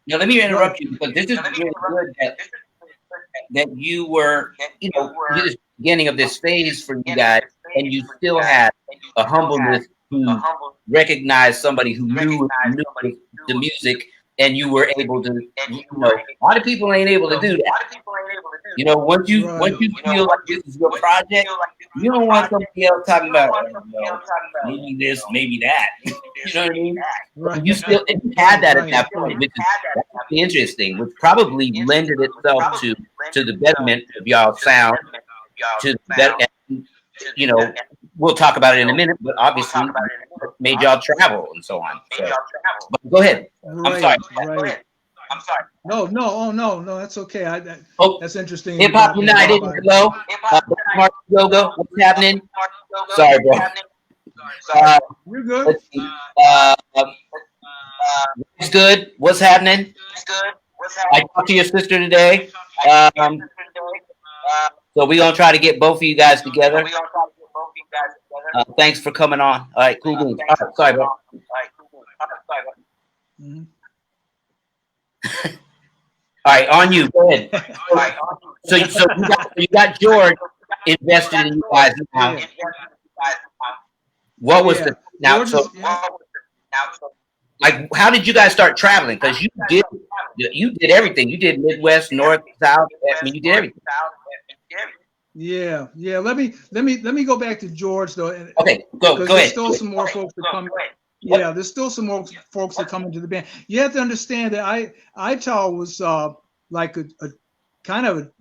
Now let me interrupt you because this is really good that you were, you know, this is the beginning of this phase for you guys, and you still had a humbleness to recognize somebody who knew the music, and you were able to, you know, a lot of people ain't able to do that. You know, once you feel like this is your project, you don't want somebody else talking about, well, maybe this, maybe that. You know what I mean? Right. You still had that at that point, which is interesting, which probably lended itself to the betterment of y'all sound, to the better, you know, we'll talk about it in a minute, but obviously made y'all travel and so on. So, but go ahead. Right, I'm sorry. No, that's okay. That's interesting. Hip Hop United, hello. Mark Yoga, what's happening? Sorry, bro. You're good. It's good. What's happening? I talked to your sister today. So we're gonna try to get both of you guys together. Thanks for coming on. All right, cool. All right, sorry, bro. Mm-hmm. All right, on you. Go ahead. So you got George invested in you guys now. What was the now? So, like, how did you guys start traveling? Because you did everything. You did Midwest, North, South. I mean, you did everything. Yeah. Let me go back to George though. Okay, go ahead. There's still some more folks that come. Yeah, there's still some more folks that come into the band. You have to understand that ITAL was like a kind of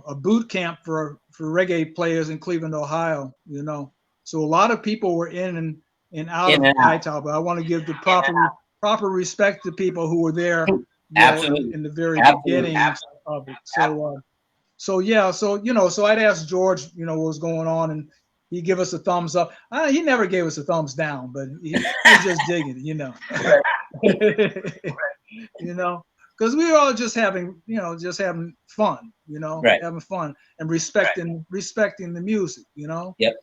a boot camp for reggae players in Cleveland, Ohio. You know, so a lot of people were in and out of ITAL. But I want to give the proper respect to people who were there. Absolutely. In the very beginning of it. So I'd ask George, you know, what was going on, and he'd give us a thumbs up. He never gave us a thumbs down, but he was just digging it, you know. You know, because we were all just having fun, you know, having fun and respecting the music, you know. Yep.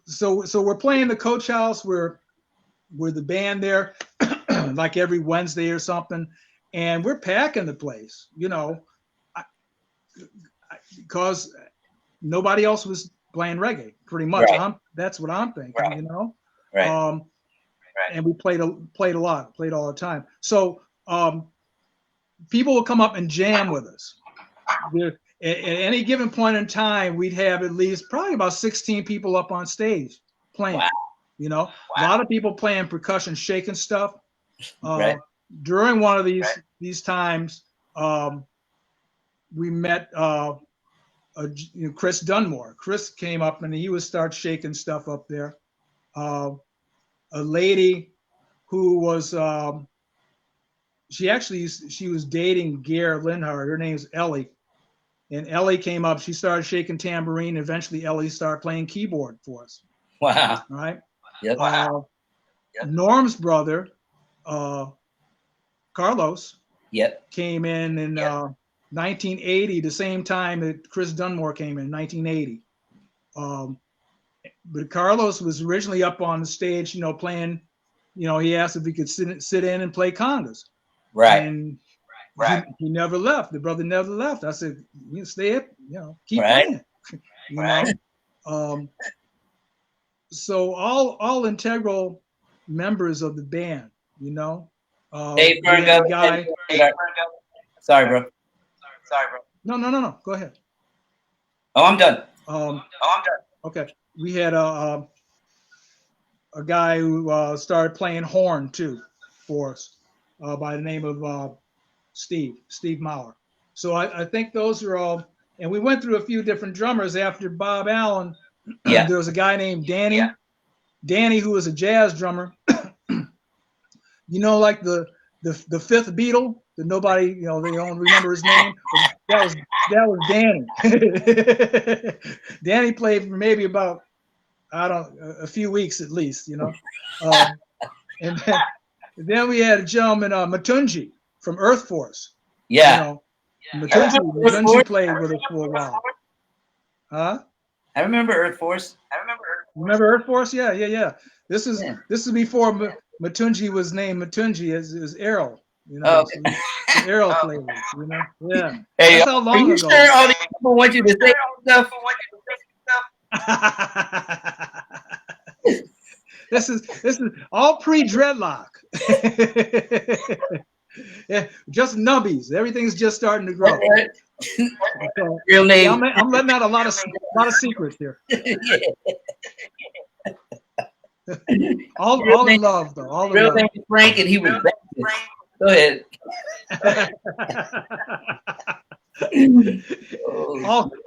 So we're playing the Coach House. We're the band there, like every Wednesday or something, and we're packing the place, you know, because nobody else was playing reggae, pretty much. Right. That's what I'm thinking, you know. Right. And we played a lot, played all the time. So people would come up and jam with us. At any given point in time, we'd have at least probably about 16 people up on stage playing. Wow. You know, a lot of people playing percussion, shaking stuff. During one of these times, we met Chris Dunmore. Chris came up and he would start shaking stuff up there. A lady who was she was dating Gare Linhart. Her name's Ellie, and Ellie came up. She started shaking tambourine. Eventually, Ellie started playing keyboard for us. Wow! All right. Yep. Norm's brother, Carlos. Yep. Came in 1980, the same time that Chris Dunmore came in 1980. But Carlos was originally up on the stage, you know, playing. You know, he asked if he could sit in and play congas. Right. And he never left. The brother never left. I said, "You stay up, you know, keep playing." You know. So all integral members of the band, you know. Hey, guy. Sorry, bro. No. Go ahead. Oh, I'm done. Okay. We had a guy who started playing horn too for us by the name of Steve Maurer. So I think those are all. And we went through a few different drummers after Bob Allen. Yeah. There was a guy named Danny, who was a jazz drummer. You know, like the fifth Beatle that nobody, you know, they don't remember his name. That was Danny. Danny played for maybe about, a few weeks at least, you know. And then we had a gentleman, Matunji from Earth Force. Yeah. You know, Matunji played with us for a while. Huh? I remember Earth Force. Remember Earth Force? Yeah. This is before Matunji was named Matunji as Errol. You know, okay. so Errol flavors. You know, yeah. Hey, that's how long are you ago. Sure all these people want you to say stuff? This is all pre-dreadlock. Yeah, just nubbies. Everything's just starting to grow. Right. So, Real name. yeah, I'm letting out a lot of secrets here. all in love, though. All in real love. name is Frank, and he was Baptist. Go ahead.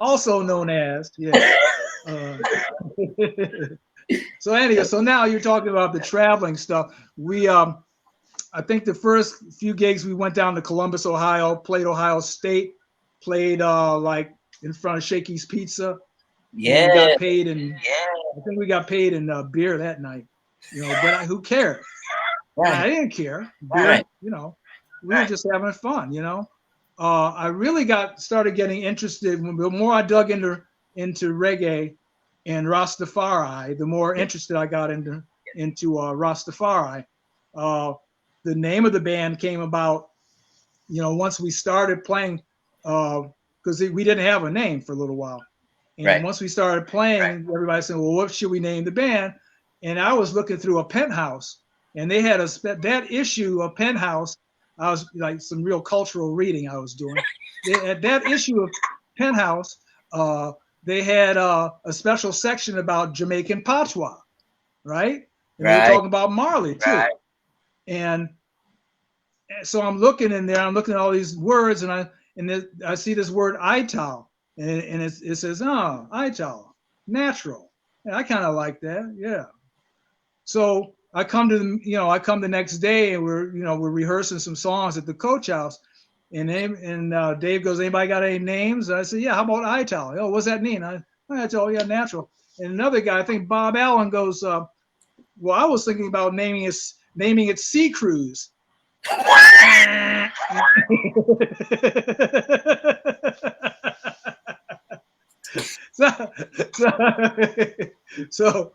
Also known as, yeah. So anyway, so now you're talking about the traveling stuff. We, I think the first few gigs we went down to Columbus, Ohio, played Ohio State, played like in front of Shakey's Pizza. Yeah. We got paid in, I think we got paid in beer that night. You know, but who cared? Right. I didn't care. Beer, right. You know, we were just having fun. You know, I really started getting interested. The more I dug into reggae and Rastafari, the more interested I got into Rastafari. The name of the band came about, you know, once we started playing, because we didn't have a name for a little while. And once we started playing, everybody said, well, what should we name the band? And I was looking through a Penthouse, and they had that issue of Penthouse. I was like some real cultural reading I was doing. At that issue of Penthouse, they had a special section about Jamaican patois, right? And they were talking about Marley too. And so I'm looking in there, I'm looking at all these words, and I see this word ital, and it says, oh, ital, natural. And I kind of like that, yeah. So I come the next day, and we're rehearsing some songs at the Coach House, and Dave goes, anybody got any names? And I said, yeah, how about ital? Oh, what's that mean? I told, oh, yeah, natural. And another guy, I think Bob Allen goes, well, I was thinking about naming it Sea Cruise. So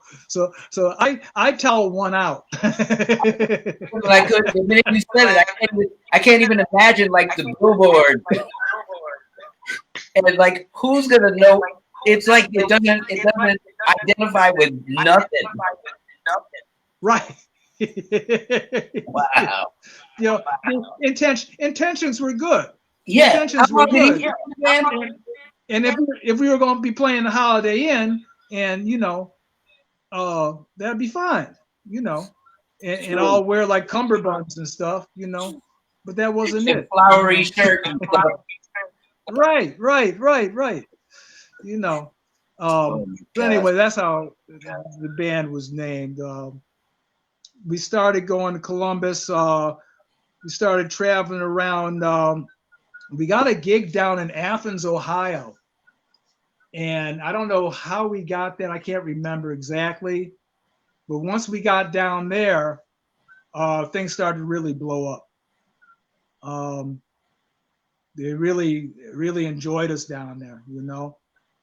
I tell one out. I could, the minute you said it, I can't even imagine like the billboard. And like, who's gonna know? It's like it doesn't identify with nothing. Right. Wow. You know, intentions were good. Yeah. Intentions were good. And if we were going to be playing the Holiday Inn, and that'd be fine, and I'll wear like cummerbunds and stuff, but that wasn't it. Flowery shirt and stuff. Right. So anyway, that's how the band was named. We started going to Columbus. We started traveling around. We got a gig down in Athens, Ohio. And I don't know how we got there. I can't remember exactly. But once we got down there, things started to really blow up. They really, really enjoyed us down there,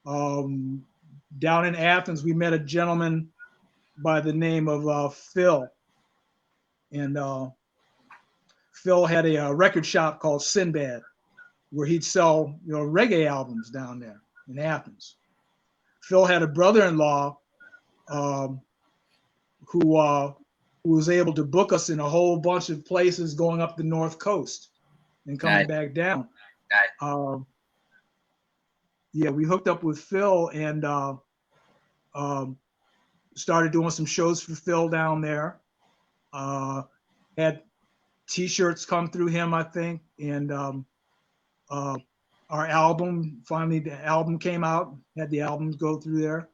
Down in Athens, we met a gentleman by the name of Phil. And Phil had a record shop called Sinbad, where he'd sell reggae albums down there in Athens. Phil had a brother-in-law who was able to book us in a whole bunch of places going up the North Coast and coming back down. Yeah, we hooked up with Phil and started doing some shows for Phil down there. Had T-shirts come through him, I think, and our album, finally the album came out, had the albums go through there.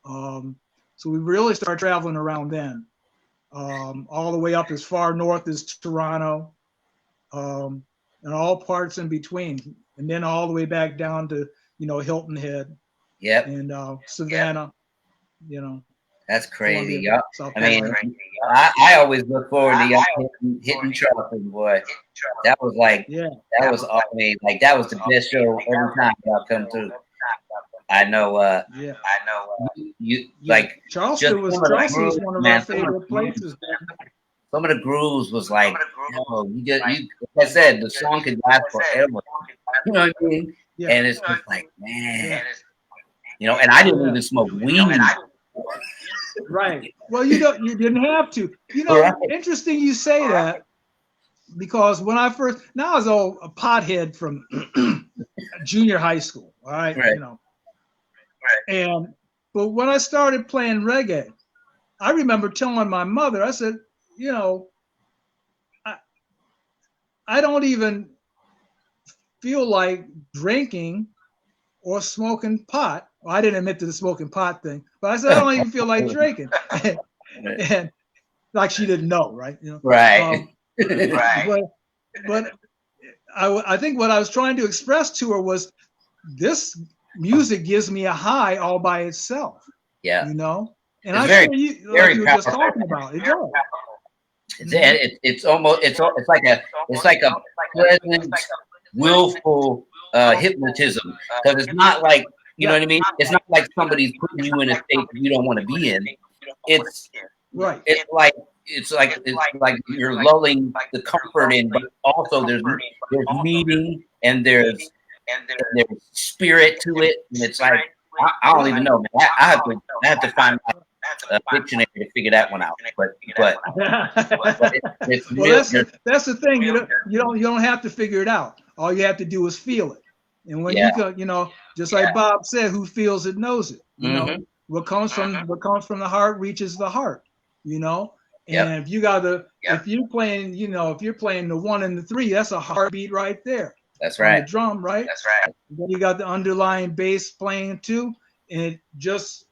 So we really started traveling around then, all the way up as far north as Toronto, and all parts in between, and then all the way back down to, Hilton Head. Yep. And Savannah, That's crazy. Columbia, I always look forward to y'all hitting Charleston, boy. That was like, that was awesome. Like, that was the best show every time y'all come through. I know. You like Charleston was one of our favorite places. some of the grooves was like, yo, like I said, the song could last forever. You know what I mean? Yeah. And it's just like, man, you know. And I didn't even smoke weed. Right. Well, you didn't have to. You know, right. Interesting you say that, because when I first, now I was a pothead from junior high school. All right, you know. But when I started playing reggae, I remember telling my mother, I said, you know, I don't even feel like drinking or smoking pot. Well, I didn't admit to the smoking pot thing, but I said, I don't even feel like drinking. And like she didn't know, right? You know? Right. Right. But I think what I was trying to express to her was, this music gives me a high all by itself. Yeah. You know? And it's I very, like you were just talking about. It does. It's almost like a pleasant, willful hypnotism, because it's not like, you know what I mean? It's not like somebody's putting you in a state you don't want to be in. It's right. It's like you're lulling the comfort in, but also there's meaning and there's spirit to it, and it's like I don't even know, man. I have to find a dictionary to figure that one out. But it's well, that's the thing. You don't have to figure it out. All you have to do is feel it. And when you know, just like Bob said, who feels it knows it. You know, what comes from the heart reaches the heart. You know, and if you got if you're playing, you know, if you're playing the 1 and the 3, that's a heartbeat right there. That's right. The drum, right? That's right. Then you got the underlying bass playing too, and it just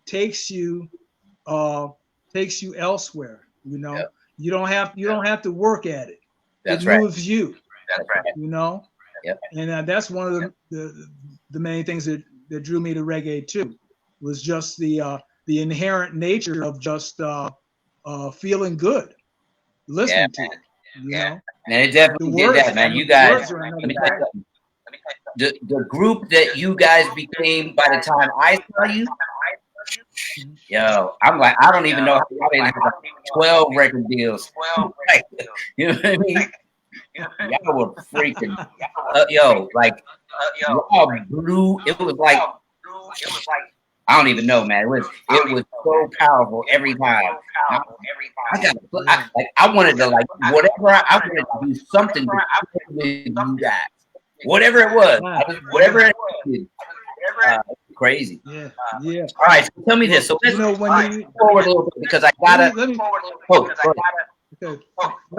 takes you elsewhere. You know, you don't have to work at it. That's it moves you. That's right. You know. Yep. And that's one of the main things that drew me to reggae too, was just the inherent nature of just feeling good, listening to it. You know? And it definitely did that, man. You guys, let me tell you something. The group that you guys became by the time I saw you, yo, I'm like, I don't even know how y'all didn't have 12 record deals. Like, you know what I mean? Y'all were freaking, y'all blew. It was like, I don't even know, man. It was so powerful every time. I wanted to, like, whatever I wanted to do something with you guys, whatever it was, whatever it was. Crazy. Yeah. All right, so tell me this. So let's forward a little bit, because I gotta. Let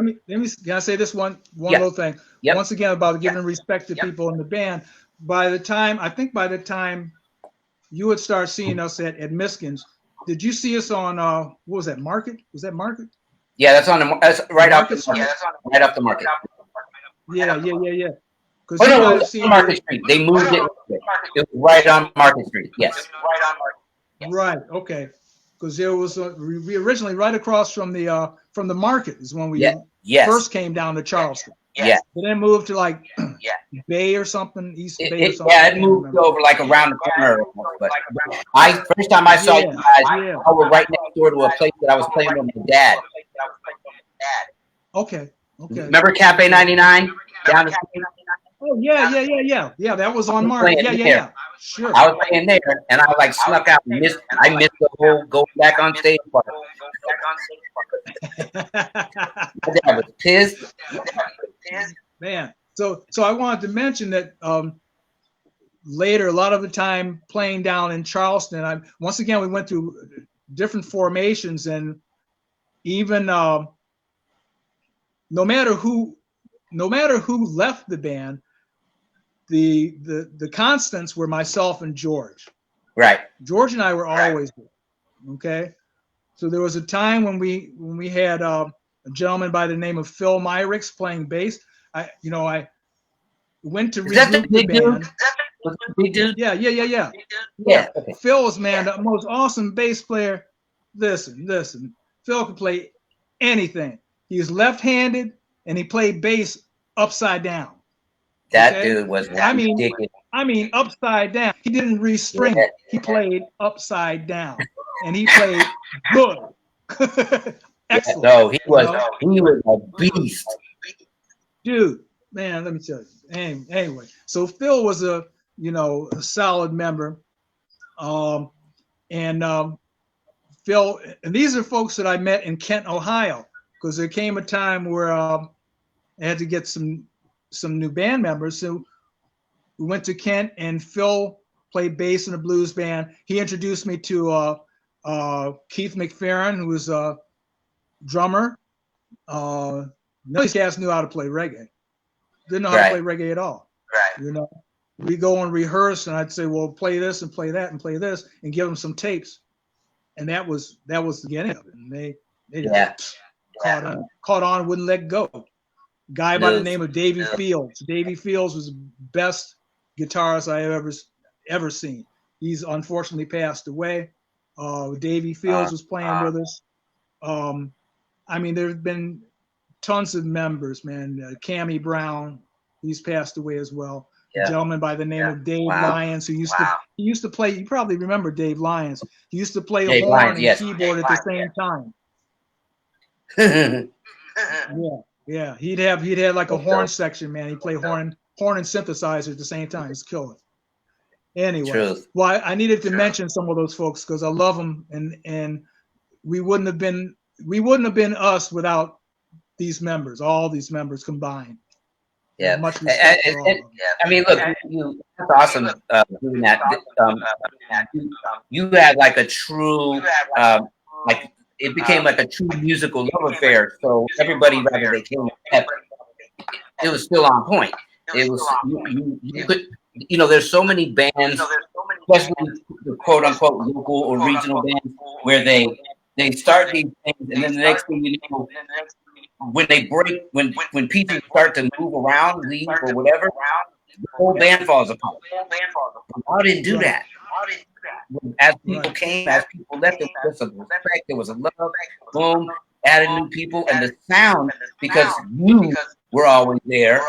me can I say this one little thing? Once again, about giving respect to people in the band. By the time you would start seeing us at Miskins, did you see us on what was that, Market? Was that Market? Yeah, that's right off the Market. Right off the Market. Yeah. Oh, no, Market Street. They moved it. It was right on Market Street. Yes. Right. Okay. Because there was we originally right across from the Market is when we first came down to Charleston. Yeah. But then moved to like Bay or something, East Bay or something. Yeah, it moved over like around the corner. But first time I saw you guys, I was right next door to a place that I was playing with my dad. Okay. Remember Cafe 99 down the street? Oh yeah. That was on Market. Yeah. Sure. I was playing there, and I like snuck out and missed the whole going back on stage part. My dad was pissed. Man. So I wanted to mention that later, a lot of the time playing down in Charleston, once again we went through different formations, and even no matter who left the band, the constants were myself and George. Right. George and I were always there. Okay. So there was a time when we had a gentleman by the name of Phil Myricks playing bass. I went to regroup the band. Big dude? Yeah. Okay. Phil was, man, the most awesome bass player. Listen. Phil could play anything. He was left-handed and he played bass upside down. That dude was ridiculous. I mean, upside down. He didn't restring it. He played upside down, and he played good excellent. No, he was a beast. Dude, man, let me tell you. Anyway, so Phil was a solid member. Phil, and these are folks that I met in Kent, Ohio, because there came a time where I had to get some new band members. So we went to Kent, and Phil played bass in a blues band. He introduced me to Keith McFerrin, who was a drummer. None of these guys knew how to play reggae. Didn't know how to play reggae at all. Right. We go and rehearse, and I'd say, well, play this and play that and play this, and give them some tapes. And that was the beginning of it. And they just caught on, wouldn't let go. Guy by the name of Davy Fields. Davy Fields was the best guitarist I have ever seen. He's unfortunately passed away. Davy Fields was playing with us. I mean, there's been tons of members, man. Cammy Brown, he's passed away as well. A gentleman by the name of Dave Lyons, who used to play. You probably remember Dave Lyons. He used to play a horn and keyboard at the same time. Yeah. He'd have like a horn section, man. He'd play horn and synthesizer at the same time. It's killer. Anyway, well, I needed to mention some of those folks because I love them, and we wouldn't have been us without these members, all these members combined. Yeah, much respect for all of them. I mean, look, that's awesome doing that. You had like a true, like it became like a true musical love affair. So everybody, whether they came, it was still on point. It was you could, there's so many bands, especially the quote unquote local or regional bands, where they start these things, and then the next thing you know, when they break, when people start to move around, leave or whatever, the whole band falls apart. I didn't do that. As people came, as people left, there was a respect, there was a love. Boom, added new people, and the sound, because you were always there.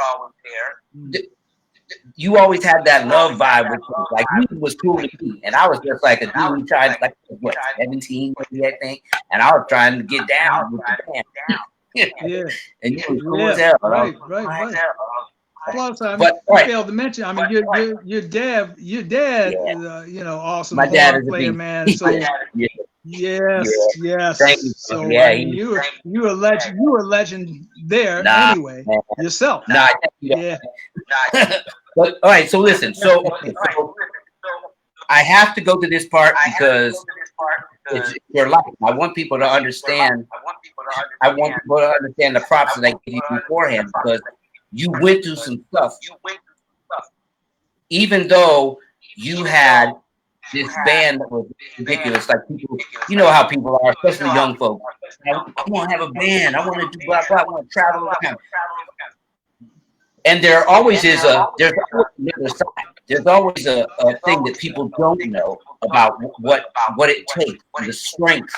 You always had that love vibe with you. Like, music was cool to me, and I was just like a dude who tried, like, 17, maybe, I think, and I was trying to get down with the band. And you were cool as hell. Right. Plus, I mean, you failed to mention. I mean, your dad is, awesome. My dad is player, a man. So yes. Thank you. So you were a legend. You were a legend there anyway. Man. Yourself. But, all right. So listen. So I have to go to this part because it's your life. I want people to understand. I want people to understand the props that I gave you beforehand, because you went through some stuff. Even though you had this band that was ridiculous, like people, you know how people are, especially young folks. I want to have a band. I want to do blah blah. I want to travel around. And there always is there's always a thing that people don't know about what it takes, the strength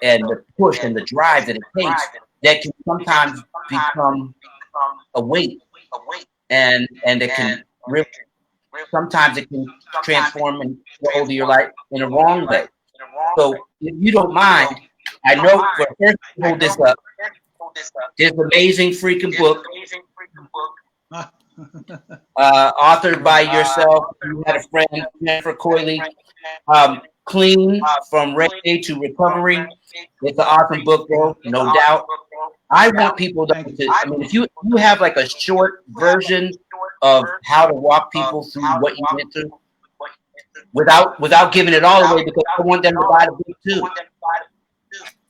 and the push and the drive that it takes, that can sometimes become a weight, and it can really, sometimes it can transform and go over your life in a wrong way. So if you don't mind, I know for first to hold this up, this amazing freaking book, authored by yourself. You had a friend, Jennifer Coyley, Clean from Reggae to Recovery. It's an awesome book, bro, no doubt. I want people to, I mean, if you have like a short version of how to walk people through what you went through, without giving it all away, because I want them to buy the book too.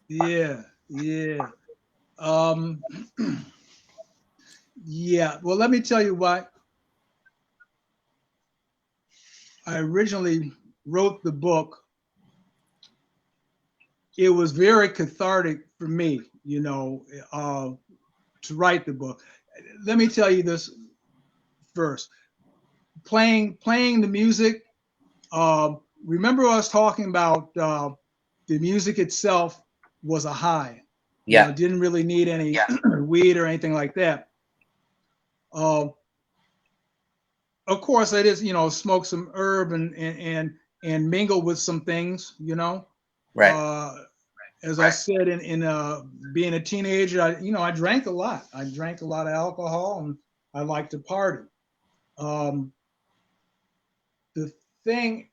Yeah. Yeah. Well, let me tell you why I originally wrote the book. It was very cathartic for me, to write the book. Let me tell you this first. Playing the music. Remember us talking about the music itself was a high. Yeah. Didn't really need any weed or anything like that. Of course, I did, smoke some herb and mingle with some things, Right. as I said, in being a teenager, I drank a lot. I drank a lot of alcohol, and I liked to party. The thing,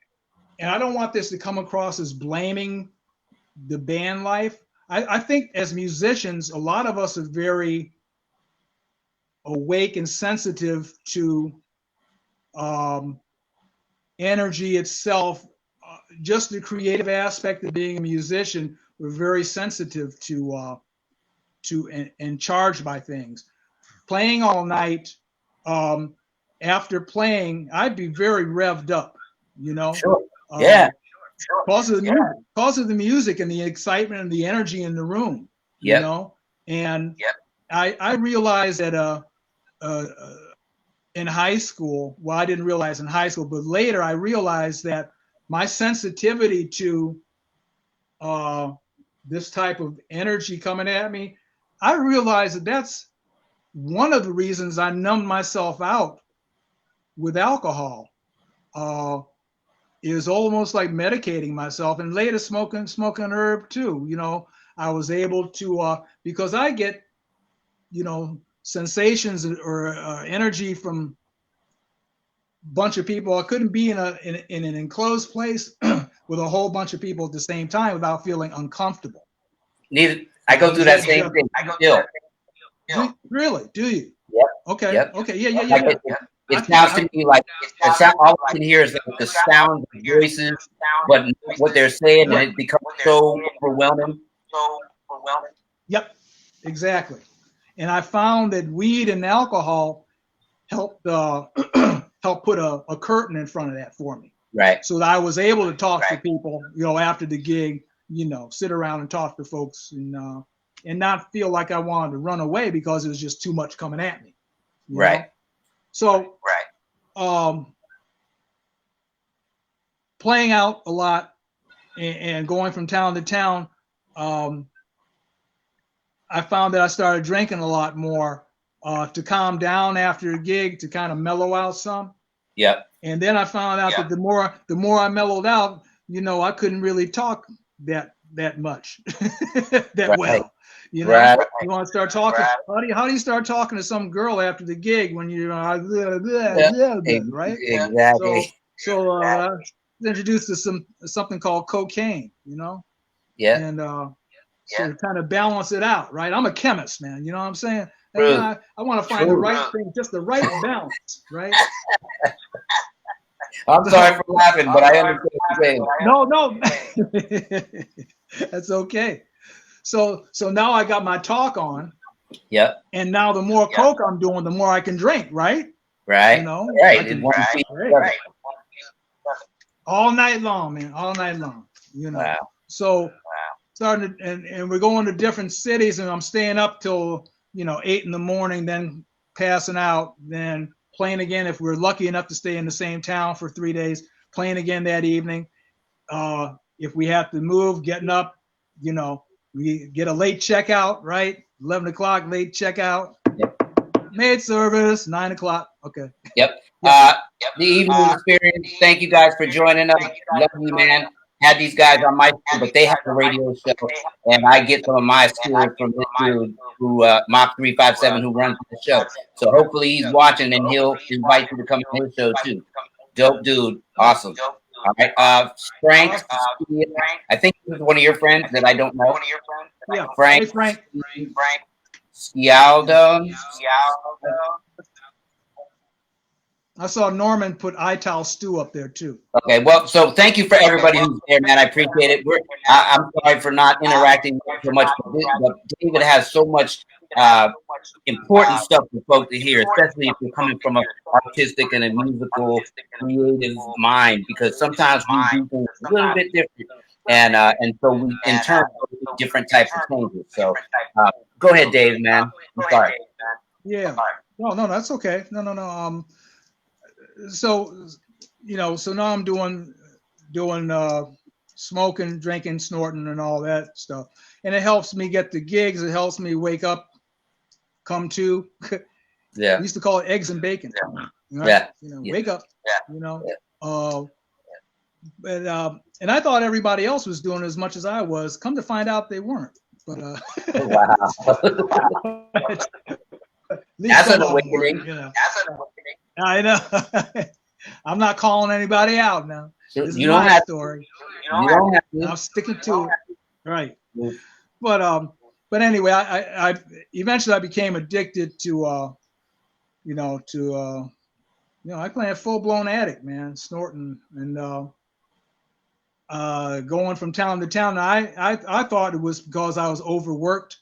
and I don't want this to come across as blaming the band life. I think as musicians, a lot of us are very awake and sensitive to energy itself. Just the creative aspect of being a musician, we're very sensitive to and charged by things. Playing all night, after playing, I'd be very revved up, Sure. Yeah. Because of the music and the excitement and the energy in the room, and I realized that in high school, well, I didn't realize in high school, but later I realized that my sensitivity to this type of energy coming at me, I realized that that's one of the reasons I numbed myself out with alcohol. Is almost like medicating myself, and later smoking herb too. I was able to because I get sensations or energy from a bunch of people. I couldn't be in an enclosed place with a whole bunch of people at the same time without feeling uncomfortable. Neither I go through that same thing. Really? Do you? Yep. Okay. Yep. Okay. Yeah. It sounds to me like all I can hear is like the sound of voices, but what they're saying, and it becomes so overwhelming. Yep, exactly. And I found that weed and alcohol helped help put a curtain in front of that for me. Right. So that I was able to talk to people, after the gig, sit around and talk to folks, and not feel like I wanted to run away because it was just too much coming at me. Right. Know? So, playing out a lot and going from town to town, I found that I started drinking a lot more to calm down after a gig, to kind of mellow out some. Yep. And then I found out that the more I mellowed out, I couldn't really talk that much well. Right. You want to start talking. Right. How do you start talking to some girl after the gig when you're right? Exactly. So introduced to something called cocaine, Yeah. And so to kind of balance it out, right? I'm a chemist, man. You know what I'm saying? I want to find the right thing, just the right balance, right? I'm sorry for laughing, but I understand what you're saying. No. That's okay. So now I got my talk on. Yep. And now the more coke I'm doing, the more I can drink, right? Right. Right. All night long, man. All night long. Wow. So starting and we're going to different cities, and I'm staying up till 8 a.m, then passing out, then playing again if we're lucky enough to stay in the same town for 3 days, playing again that evening. If we have to move, getting up, we get a late checkout, right? 11 o'clock, late checkout. Yep. Maid service, 9 o'clock. Okay. Yep. The evening experience. Thank you guys for joining us. Love you, man. Had these guys on my show, but they have a radio show, and I get some of my skills from this dude who Mach 357 who runs the show. So hopefully he's watching, and he'll invite you to come on his show too. Dope dude, awesome. All right, Frank. I think this is one of your friends that I don't know. Yeah, Frank. Hey, Frank. Scialdo. I saw Norman put Ital Stew up there too. Okay, well, so thank you for everybody who's there, man. I appreciate it. I'm sorry for not interacting so much, but David has so much important stuff for folks to hear, especially if you're coming from an artistic and a musical, creative mind, because sometimes we do things a little bit different, and so we in turn do different types of changes. So go ahead, Dave, man. I'm sorry. Yeah. No, that's okay. No. So now I'm doing smoking, drinking, snorting, and all that stuff, and it helps me get the gigs. It helps me wake up, come to. Yeah. We used to call it eggs and bacon. Right? Wake up. and I thought everybody else was doing as much as I was. Come to find out, they weren't. But wow, at least that's some an of them were, awakening. you know. I know. I'm not calling anybody out now. So This is you don't my have story. you don't have to. I'm sticking to it. Right. But anyway, I eventually I became addicted to I played a full blown addict, man, snorting and going from town to town. Now, I thought it was because I was overworked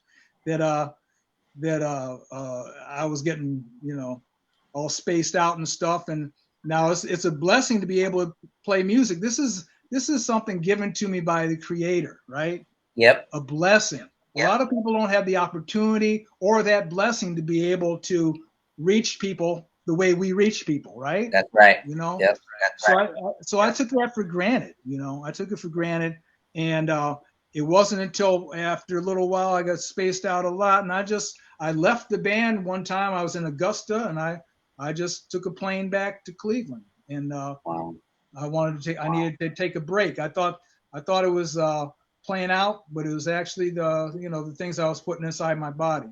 that I was getting all spaced out and stuff. And now it's a blessing to be able to play music. This is something given to me by the Creator, right? Yep. A blessing. A lot of people don't have the opportunity or that blessing to be able to reach people the way we reach people, right? That's right. Yep. So I took that for granted. I took it for granted, and it wasn't until after a little while I got spaced out a lot, and I left the band one time. I was in Augusta, and I just took a plane back to Cleveland, and Wow. I needed to take a break. I thought it was playing out, but it was actually the things I was putting inside my body.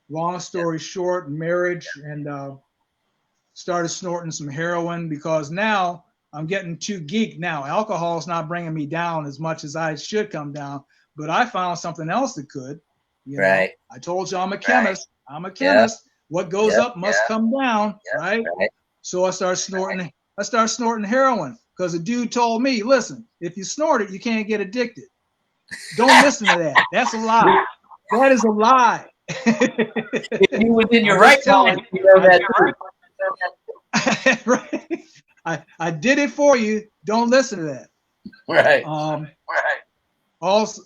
Long story short, marriage, and started snorting some heroin because now I'm getting too geek. Now alcohol is not bringing me down as much as I should come down, but I found something else that could. Right. I told you I'm a chemist. I'm a chemist. Yep. What goes up must come down, right? So I started snorting. I started snorting heroin because a dude told me, listen, if you snort it, you can't get addicted. Don't listen to that. That's a lie. That is a lie. If you was in your right mind, you know that too. Right. I did it for you. Don't listen to that. Right. Also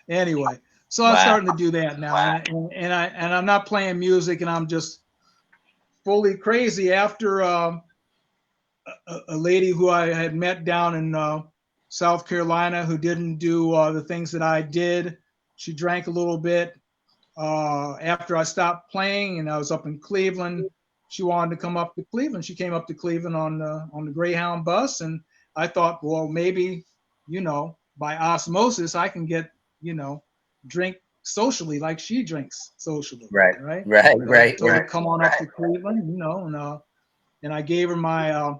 anyway, so I'm starting to do that now, and I'm not playing music, and I'm just fully crazy after a lady who I had met down in South Carolina who didn't do the things that I did. She drank a little bit after I stopped playing, and I was up in Cleveland. She wanted to come up to Cleveland. She came up to Cleveland on the Greyhound bus, and I thought, well, maybe, by osmosis, I can get, drink socially like she drinks socially. Right. So I come on up to Cleveland, and I gave her my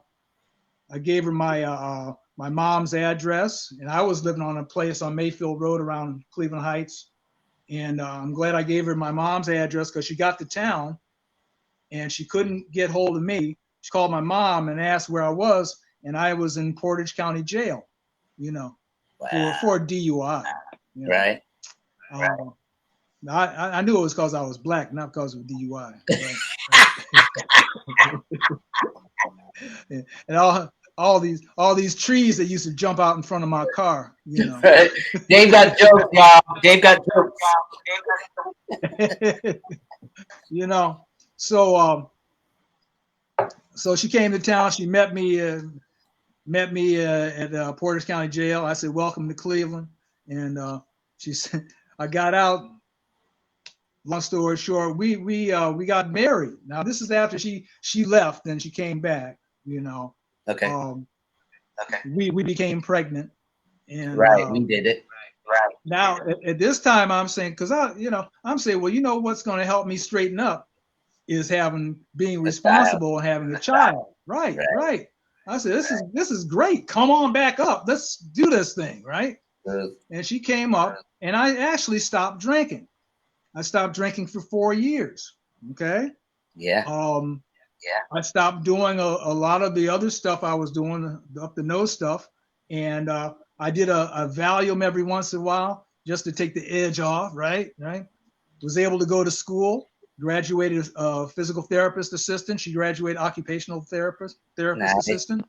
my mom's address, and I was living on a place on Mayfield Road around Cleveland Heights, and I'm glad I gave her my mom's address because she got to town, and she couldn't get hold of me. She called my mom and asked where I was, and I was in Portage County Jail, for a DUI. Right. I knew it was because I was black, not because of DUI. Right? And all these trees that used to jump out in front of my car, Right. Dave got jokes, y'all. Dave got jokes. So she came to town. She met me at Portage County Jail. I said, "Welcome to Cleveland," and she said, "I got out." Long story short, we got married. Now this is after she left and she came back. Okay. We became pregnant, and we did it. Right. Now at this time, I'm saying, because I'm saying, well, what's going to help me straighten up is being responsible and having a child. Right. I said, this is great. Come on back up. Let's do this thing, right? And she came up, and I actually stopped drinking. I stopped drinking for 4 years. Okay. Yeah. I stopped doing a lot of the other stuff I was doing, up the nose stuff, and I did a Valium every once in a while just to take the edge off. Right. Was able to go to school. Graduated physical therapist assistant. She graduated occupational therapist assistant.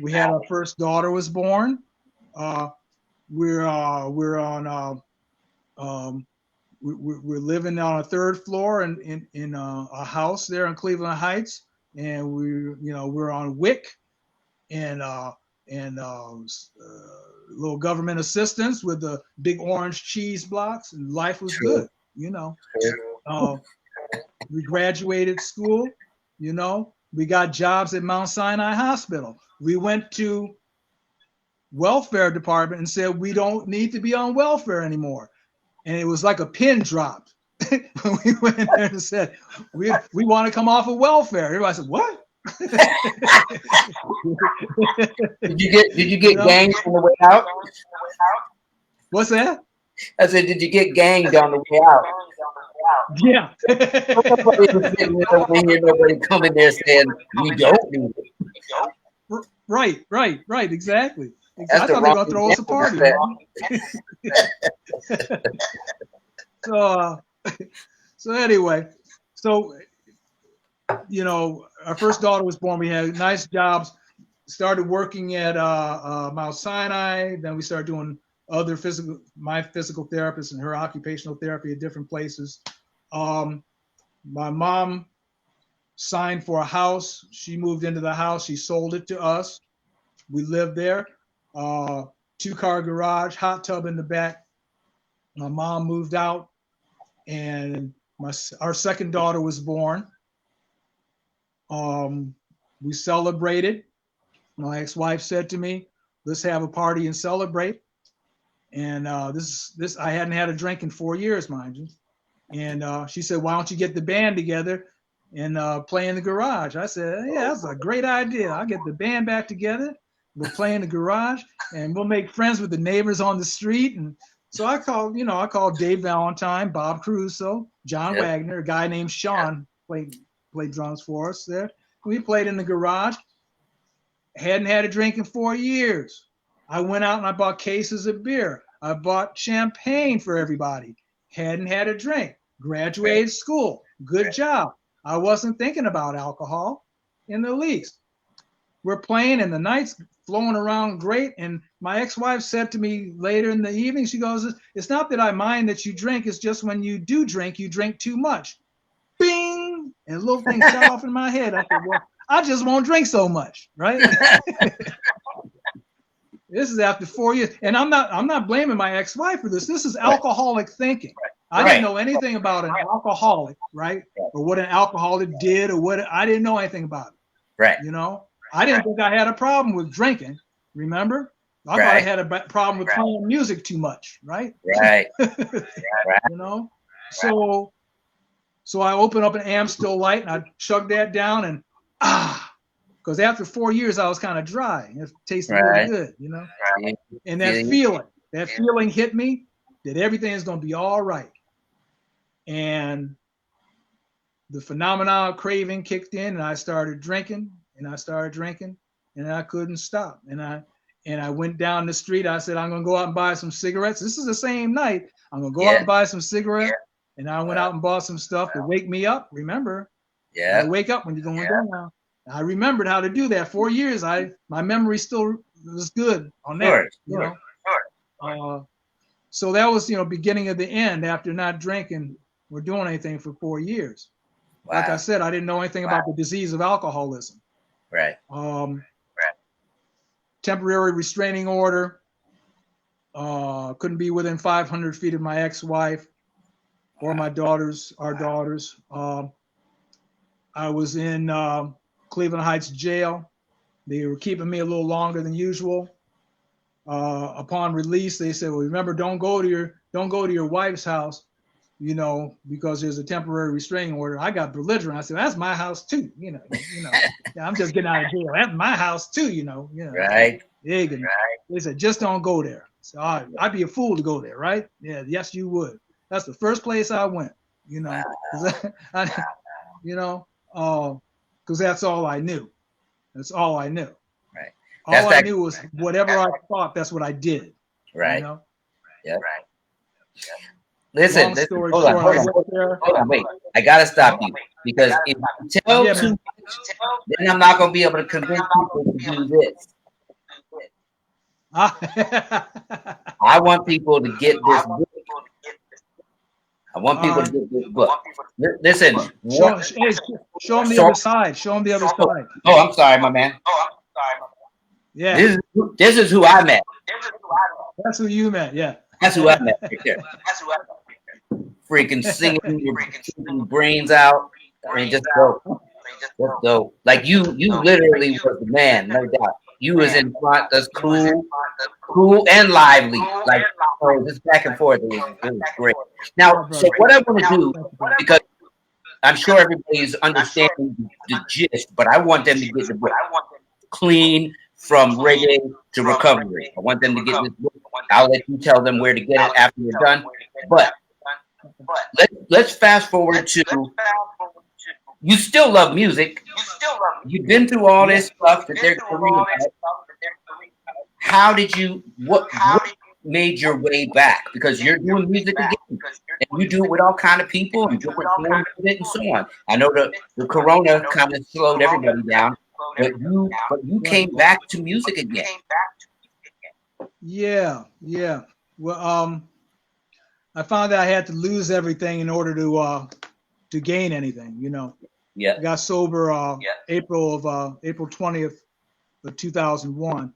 We had our first daughter was born. We're living on a third floor in a house there in Cleveland Heights, and we're on WIC and little government assistance with the big orange cheese blocks, and life was good. We graduated school, We got jobs at Mount Sinai Hospital. We went to welfare department and said, we don't need to be on welfare anymore. And it was like a pin dropped. When we went in there and said, we want to come off of welfare. Everybody said, what? Did you get ganged on the way out? What's that? I said, did you get ganged on the way out? Yeah. Nobody coming there saying we don't need it. Right. Exactly. I thought they were gonna throw us a party. So anyway, our first daughter was born. We had nice jobs. Started working at Mount Sinai. Then we started doing other my physical therapist and her occupational therapy at different places. My mom signed for a house. She moved into the house. She sold it to us. We lived there. 2-car garage, hot tub in the back. My mom moved out, and our second daughter was born. We celebrated. My ex-wife said to me, "Let's have a party and celebrate." And this I hadn't had a drink in 4 years, mind you. And she said, "Why don't you get the band together and play in the garage?" I said, "Yeah, that's a great idea. I'll get the band back together. We'll play in the garage, and we'll make friends with the neighbors on the street." And so I called Dave Valentine, Bob Caruso, John Wagner, a guy named Sean played drums for us there. We played in the garage. Hadn't had a drink in 4 years. I went out and I bought cases of beer. I bought champagne for everybody. Hadn't had a drink. Graduated school. Good job. I wasn't thinking about alcohol in the least. We're playing and the night's flowing around great. And my ex-wife said to me later in the evening, she goes, "It's not that I mind that you drink. It's just when you do drink, you drink too much." Bing! And a little thing shot off in my head. I said, "Well, I just won't drink so much," right? This is after 4 years. And I'm not blaming my ex-wife for this. This is alcoholic thinking. I didn't know anything about an alcoholic, right? Or what an alcoholic did, or I didn't know anything about it. Right. I didn't think I had a problem with drinking. Remember? I thought I had a problem with playing music too much, right? Right. So I opened up an Amstel Light and I chugged that down and because after 4 years I was kind of dry. It tasted really good, Right. And that feeling hit me that everything is going to be all right. And the phenomenon of craving kicked in, and I started drinking, and I couldn't stop. And I went down the street. I said, "I'm going to go out and buy some cigarettes." This is the same night. I'm going to go out and buy some cigarettes. And I went out and bought some stuff to wake me up. Remember? Yeah. I wake up when you're going down. I remembered how to do that. 4 years. My memory still was good on that. So that was, beginning of the end after not drinking or doing anything for 4 years. Wow. Like I said, I didn't know anything about the disease of alcoholism. Right. Temporary restraining order. Couldn't be within 500 feet of my ex-wife or our daughters. I was in Cleveland Heights jail. They were keeping me a little longer than usual. Upon release, they said, "Well, remember, don't go to your wife's house, because there's a temporary restraining order." I got belligerent. I said, "That's my house too, I'm just getting out of jail. That's my house too, Right. Big and they said, "Just don't go there." So I'd be a fool to go there, right? Yeah, yes, you would. That's the first place I went, because that's all I knew. That's all I knew. Right. All I knew was whatever I thought, that's what I did. Right. Yeah. Right. Listen, hold on, wait. I gotta stop you because if you tell too much, then I'm not gonna be able to convince people to do this. I want people to get this book. I want people to get this book. Listen. Show them the other side. Show them the other side. Oh, I'm sorry, my man. Yeah. This is who I met. That's who you met. Yeah. That's who I met right there. Freaking singing your brains out. I mean, just go. That's dope. Like you literally was the man, no doubt. You was in front, that's cool and lively. Like just back and forth. It was great. Now, so what I want to do, because I'm sure everybody's understanding the gist, but I want them to get the book clean from reggae to recovery. I want them to get this book. I'll let you tell them where to get it after you're done. But let's fast forward to, you still love music. You've been through all this stuff that they're talking about. How did you, what made your way back? Because you're doing music again, and you do it with all kind of people and different forms of it and so on. I know the corona kind of slowed everybody down, but you came back to music again. Yeah. Well, I found that I had to lose everything in order to gain anything, you know. Yeah. I got sober April 20th of 2001.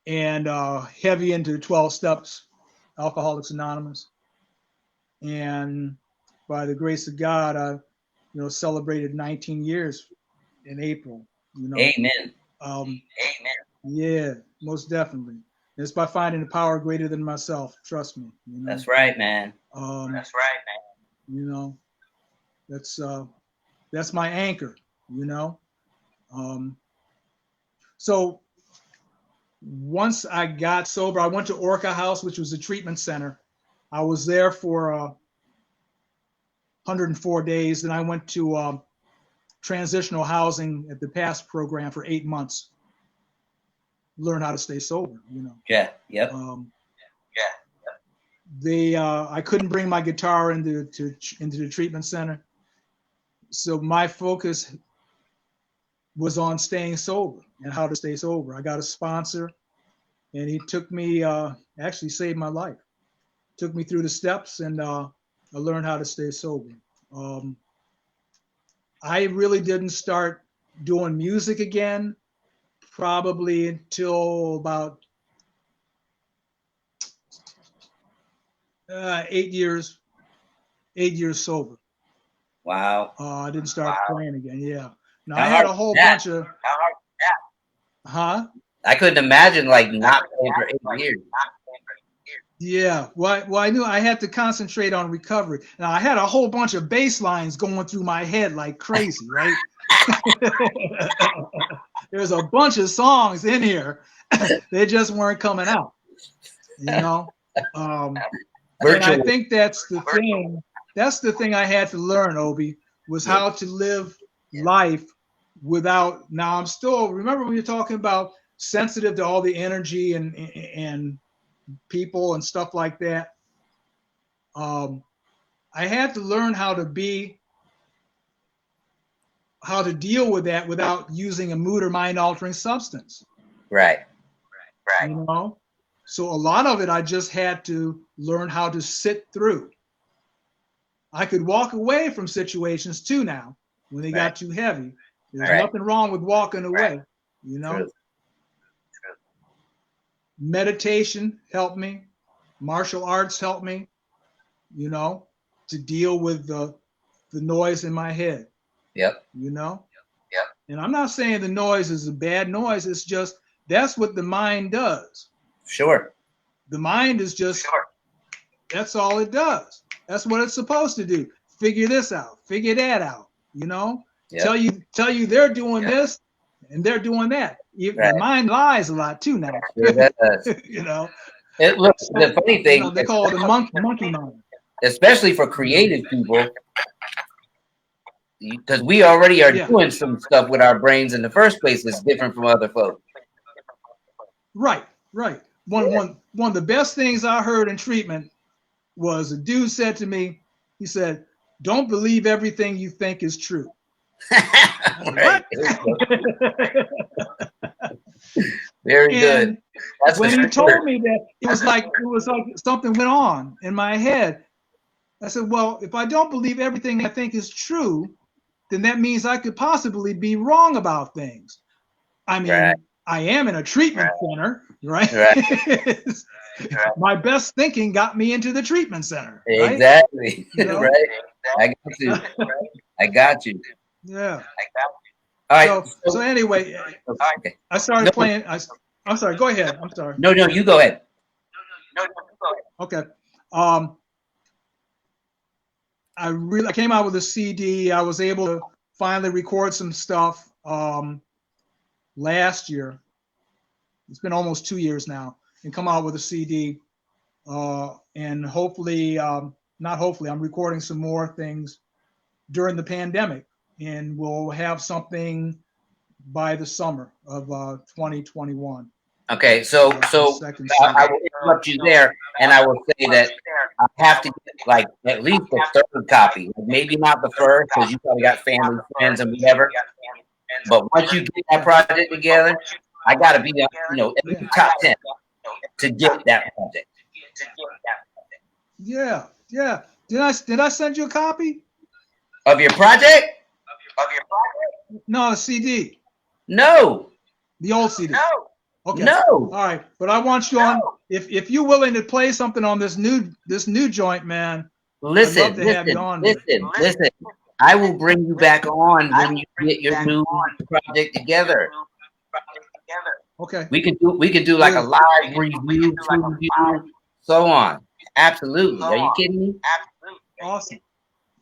And heavy into 12 steps, Alcoholics Anonymous. And by the grace of God, I, celebrated 19 years in April, Amen. Amen. Yeah, most definitely. It's by finding a power greater than myself. Trust me. That's right, man. That's my anchor, So once I got sober, I went to Orca House, which was a treatment center. I was there for 104 days. Then I went to transitional housing at the PASS program for 8 months. Learn how to stay sober, Yeah. Yep. I couldn't bring my guitar into the treatment center, so my focus was on staying sober and how to stay sober. I got a sponsor, and he took me, actually saved my life. Took me through the steps, and I learned how to stay sober. I really didn't start doing music again probably until about 8 years sober. Wow. I didn't start playing again. Yeah. Now I had a whole bunch of. Huh? I couldn't imagine like not playing for 8 years. Yeah. Well, I knew I had to concentrate on recovery. Now I had a whole bunch of bass lines going through my head like crazy, right? There's a bunch of songs in here. They just weren't coming out, And I think that's the thing. That's the thing I had to learn, Obi, was how to live life without. Now I'm still. Remember when you're talking about sensitive to all the energy and people and stuff like that. I had to learn how to deal with that without using a mood or mind altering substance. Right. So a lot of it I just had to learn how to sit through. I could walk away from situations too now when they got too heavy. There's nothing wrong with walking away, True. Meditation helped me. Martial arts helped me, to deal with the noise in my head. Yep. And I'm not saying the noise is a bad noise. It's just that's what the mind does. Sure. The mind is just, that's all it does. That's what it's supposed to do. Figure this out, figure that out, Yep. Tell you they're doing this and they're doing that. The mind lies a lot too now. Sure does. It looks, the funny thing, they call it a monkey mind. Especially for creative people, because we already are doing some stuff with our brains in the first place that's different from other folks. Right. One of the best things I heard in treatment was a dude said to me, he said, "Don't believe everything you think is true." Right. Very good. That's when he told me that, it was like something went on in my head. I said, well, if I don't believe everything I think is true, then that means I could possibly be wrong about things. I mean, I am in a treatment center, right? My best thinking got me into the treatment center. Right? Exactly. Right. I got you. I got you. Yeah. All right. So anyway, okay. I started playing. I'm sorry. Go ahead. I'm sorry. No, you go ahead. Okay. I came out with a CD. I was able to finally record some stuff last year. It's been almost 2 years now, and come out with a CD. And hopefully, not hopefully, I'm recording some more things during the pandemic, and we'll have something by the summer of 2021. Okay, so I will interrupt you there, and I will say that I have to get like at least a third copy. Maybe not the first because you probably got family, friends, and whatever. But once you get that project together, I got to be, at least top 10 to get that project. Yeah. Did I send you a copy of your project? No, a CD. No. The old CD. No. Okay. No. All right, but I want you on. If you're willing to play something on this new joint, man. Listen. I'd love to have you on. Listen. I will bring you back on when you get your new project together. Okay. We can do like a live review, so on. Absolutely. Are you kidding me? Awesome.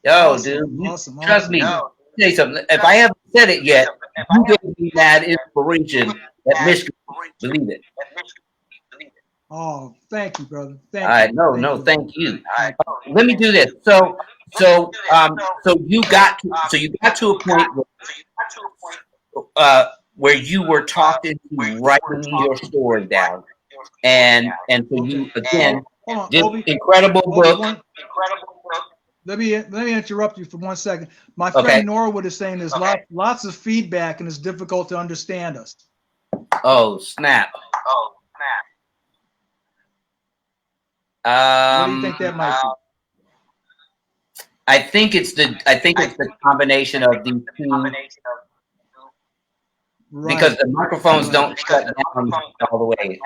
Yo, dude. Awesome. Trust me. Tell you something. If I haven't said it yet, you gave me that inspiration at Michigan. Believe it. Oh, thank you, brother. Thank you. Thank you. Let me do this. So you got to a point where you were talking to writing your story down, and so you again did incredible book. Let me interrupt you for 1 second. My friend Norwood is saying there's lots of feedback and it's difficult to understand us. Oh snap! What do you think that might be? I think it's the combination of these two. Right. Because the microphones don't shut down all the way.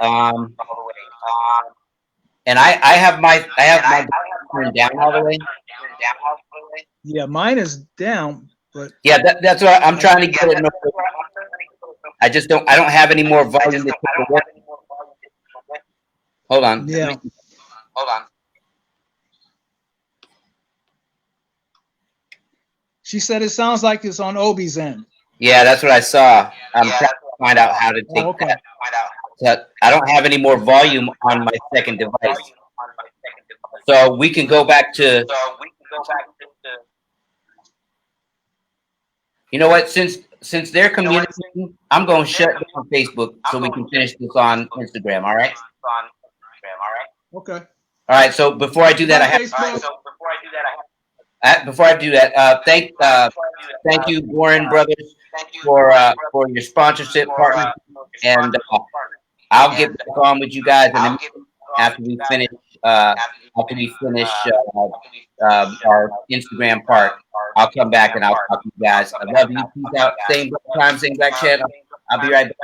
And I have my turned down all the way. Yeah, mine is down, but yeah, that's what I'm trying to get it. I don't have any more volume to take away. Hold on. Yeah. Hold on. She said it sounds like it's on Obi's end. Yeah, that's what I saw. I'm trying to find out how to take that. So I don't have any more volume on my second device. So we can go back to. You know what? Since they're communicating, I'm going to shut down Facebook so we can finish this on Instagram. All right. Okay. All right. So before I do that, thank you, Goorin Brothers, for your sponsorship partner, and I'll get back on with you guys, and after we finish our Instagram part, I'll come back and I'll talk to you guys. I love you. Peace out. Same time, same back channel. I'll be right back.